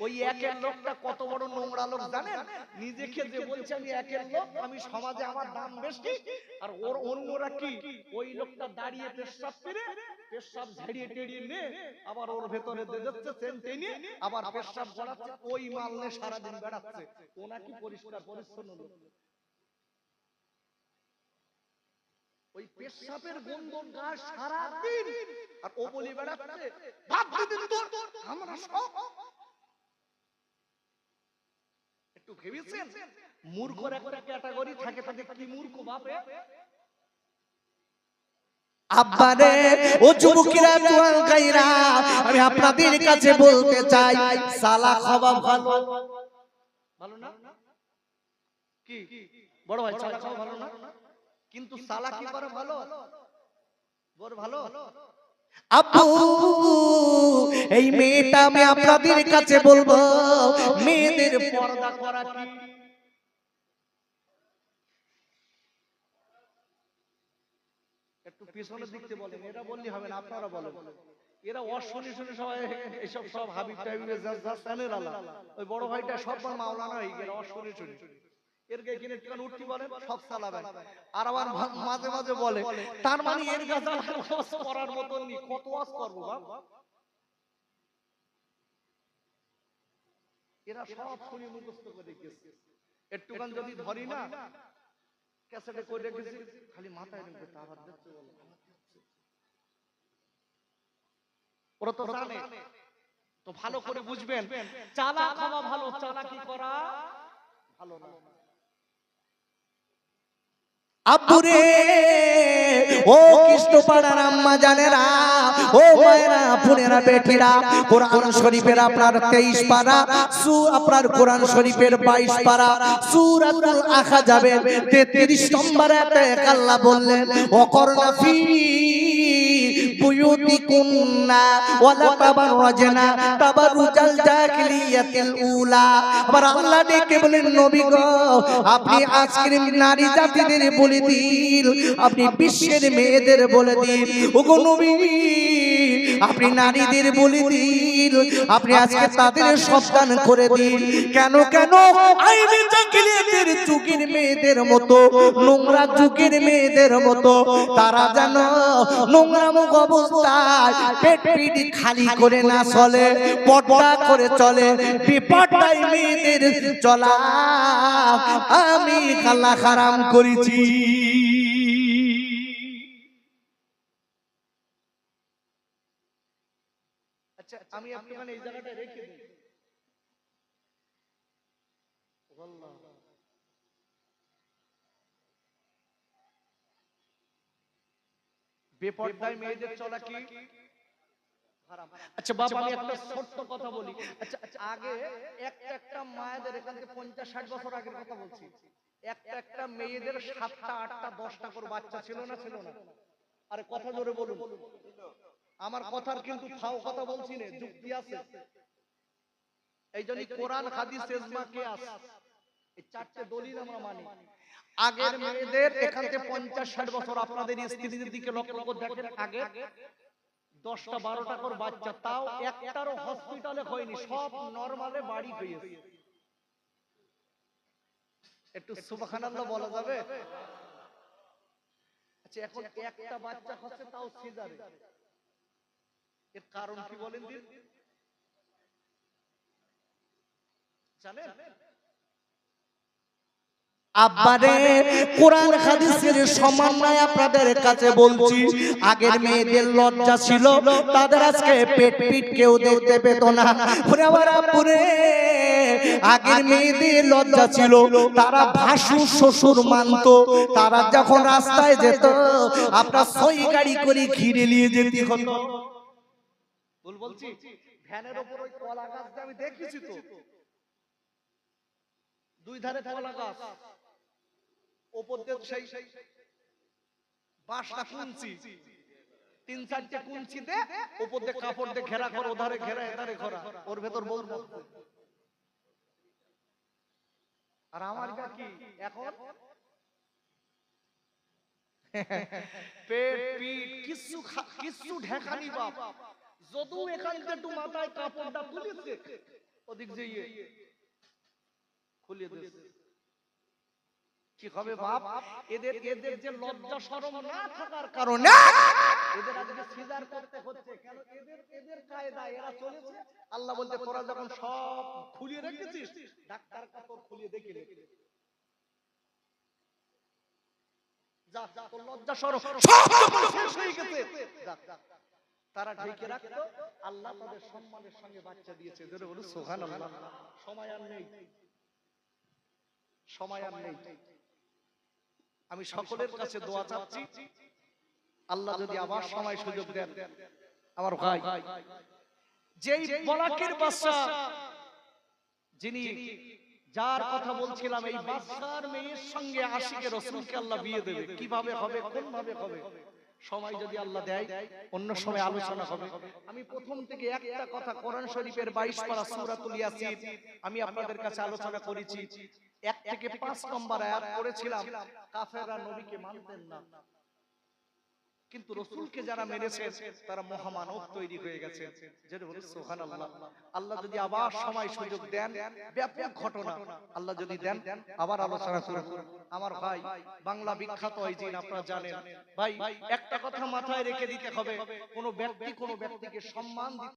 ওই একের লোকটা কত বড় নোংরা লোক জানেন? নিজেকে যে বলছে আমি একের লোক, আমি সমাজে আমার দাম বেশি, আর ওর অন্যরা কি ওই লোকটা দাঁড়িয়ে পেশাব করে, পেশাব ঝেড়িয়ে টেড়িয়ে নে, আবার ওর ভেতরে দিয়ে যাচ্ছে সেন টেনে, আবার পেশাব গড়াচ্ছে, ওই মাল নিয়ে সারাদিন বেড়াচ্ছে। ও নাকি পরিষ্কার পরিচ্ছন্ন লোক। ওই পেশাবের গন্ধ গা সারাদিন, আর ও বলি বেড়াচ্ছে ভাব দিদিন তোর, আমরা সব। একটু ভেবেছেন মূর্খর একটা ক্যাটাগরি থাকে, তাদের কি মূর্খ বাপে। আব্বারে ও যুবকেরা তোয়াল গাইরা, আমি আপনাদের কাছে বলতে চাই, সালা খাওয়া ভালো, ভালো না? কি বড় ভাই, সালা খাওয়া ভালো না? কিন্তু সালা কি করে ভালো? বড় ভালো। আব্বু এই মেয়েটা আমি আপনাদের কাছে বলবো, মেয়েদের পর্দা করা কি? একটু পিছনের দিক থেকে বলেন, এরা বললি হবে না, আপনারা বলেন। এরা অশুনি শুনে সবাই এসব সব হাবিব টাইবের জাসানের আলা, ওই বড় ভাইটা সব মাওলানা হয়ে গেল অশুনি শুনি। এর গায়ে কিনে কেন উঠতে বলেন, সব চালাবেন। আর আবার মাঝে মাঝে বলে, তার মানে এর গাজাল ওয়াজ করার মতো নেই, কত ওয়াজ করব বাপ। এরা সব শুনি মুখস্থ করে গেছে, একটুখান যদি ধরি না ক্যাসেটে করে রেখেছি, খালি মাথায় রেখে আবার দেখতে বলে। ওরা তো জানে, তো ভালো করে বুঝবেন, চালা খাওয়া ভালো, চালাকি করা ভালো না। আব্বুরে ও কৃষ্ণপাড়ার আম্মা জানেরা, ও মায়েরা, বোনেরা, বেটিরা, কোরআন শরীফের আপনার 23 পারা, আপনার কোরআন শরীফের 22 পারা, সূরাতুল আহজাবের 33 নম্বর আয়াতে আল্লাহ বললেন, ওয়াকরনা ফি বুয়ুতিকুন্না ওয়ালা তাবাররাজনা তাবারুজাল জাহিলিয়াতিল উলা। আবার আল্লাহ ডেকে বলেন, নবী গো, আপনি আজকের নারী জাতিদের বলে দিন, আপনি বিশ্বের মেয়েদের বলে দিন, ওগো নবী আপনি নারীদের বলে দিন, আপনি আজকে তাদের সাবধান করে দিন। কেন কেন আইনে জাহিলিয়াতের যুগের মেয়েদের মতো, নোংরা যুগের মেয়েদের মতো তারা যেন নোংরা মুখ অবস্থায় পেট পিটি খালি করে না চলে, পর্দা করে চলে। বিপর্দায় মেয়েদের চলা আমি আল্লাহ হারাম করেছি। আচ্ছা আমি একটুখানি এই জায়গাটা রেখে দিই। বেপরদায় মেয়েদের চলা কি হারাম। আচ্ছা বাবা আমি একটা ছোট্ট কথা বলি। আচ্ছা আগে একটা মায়েদের, এখান থেকে 50-60 বছর আগের কথা বলছি, একটা মেয়েদের 7টা 8টা 10টা করে বাচ্চা ছিল না, ছিল না? আরে কথা জোরে বলুন, আমার কথার কিন্তু ফাও কথা বলছি না, যুক্তি আছে। এই জন্য কোরআন হাদিস ইজমা কিয়াস এই চারটে দলিল আমরা মানি। আগের মেয়েদের এখান থেকে 50-60 বছর আপনাদের স্ত্রীদের দিকে লক্ষ্য করে দেখেন, আগে 10টা 12টা করে বাচ্চা, তাও একটারও হসপিটালে হয়নি, সব নরমালে বাড়ি হয়েছে। একটু সুবহানাল্লাহ বলা যাবে? আচ্ছা, এখন একটা বাচ্চা হচ্ছে তাও সিজারে, এর কারণ কি বলেন দিন? জানেন? আব্বারে কোরআন হাদিসের সমন্বয় আপনাদের কাছে বলছি, আগের মেয়েদের লজ্জা ছিল, তাদের আজকে পেট পিট কেউ দেখতে পেত না। ওরে আমার আব্বুরে, আগের মেয়েদের লজ্জা ছিল, তারা ভাসুর শ্বশুর মানত, তারা যখন রাস্তায় যেত আপনার সই গাড়ি করে ঘিরে নিয়ে যেতে হতো। ভুল বলছি? ভ্যানের উপর ওই কলা গাছ আমি দেখেছি তো, দুই ধারে কলা গাছ, ওপর দিয়ে সেই বাঁশটা কুঞ্চি, 3-4টে কুঞ্চি দে, ওপর দিয়ে কাপড় দিয়ে ঘেরা করে, ওধারে ঘেরা এধারে ঘেরা, ওর ভেতর বউ বসছে। আর আমার কি এখন পেট পিট কিছু ঢেকানি বাপ, যদু এখান থেকে একটু মাথায় কাপড়টা তুলেছে, ওদিক যেয়ে খুলিয়ে দিয়েছে। কি হবে বাপ? এদের যে লজ্জা শরম না থাকার কারণে এদের আজকে সিজার করতে হচ্ছে। কেন? এদের কায়দা এরা চলেছে। আল্লাহ বলতে, তোরা যখন সব খুলিয়ে রেখেছিস, ডাক্তার কাপড় খুলিয়ে দেখে রে, যা তোর লজ্জা শরম সব যখন শেষ হয়ে গেছে, যা। তারা ঢেকে রাখতো, আল্লাহ তাদের সম্মানের সঙ্গে বাচ্চা দিয়েছে। জোরে বলুন সুবহানাল্লাহ। সময় আর নেই, সময় আর নেই। আমি সকলের কাছে দোয়া চাচ্ছি, আল্লাহ যদি আবার সময় সুযোগ দেন, আমার ভাই যেই বলাকের বাদশা, যিনি যার কথা বলছিলাম, এই বাদশার মেয়ের সঙ্গে আশিকে রাসূলকে আল্লাহ বিয়ে দেবে। কিভাবে হবে, কোন ভাবে হবে, সময় যদি আল্লাহ দেয় অন্য সময় আলোচনা হবে। আমি প্রথম থেকে একটা কথা, কোরআন শরীফের 22 পারা সূরাতুল ইয়াসিন আমি আপনাদের কাছে আলোচনা করেছি। 1 থেকে 5 নম্বর আয়াত করেছিলাম, কাফেররা নবীকে মানতেন না, কিন্তু রাসূলকে যারা মেরেছে তারা মহামানব তৈরি হয়ে গেছে। যেটা বলি সুবহানাল্লাহ। আল্লাহ যদি আবার সময় সুযোগ দেন, ব্যাপক ঘটনা আল্লাহ যদি দেন, আবার আলোচনা করব। আমার ভাই বাংলা বিখ্যাত ওই দিন আপনারা জানেন। ভাই একটা কথা মাথায় রেখে দিতে হবে, কোন ব্যক্তিকে সম্মান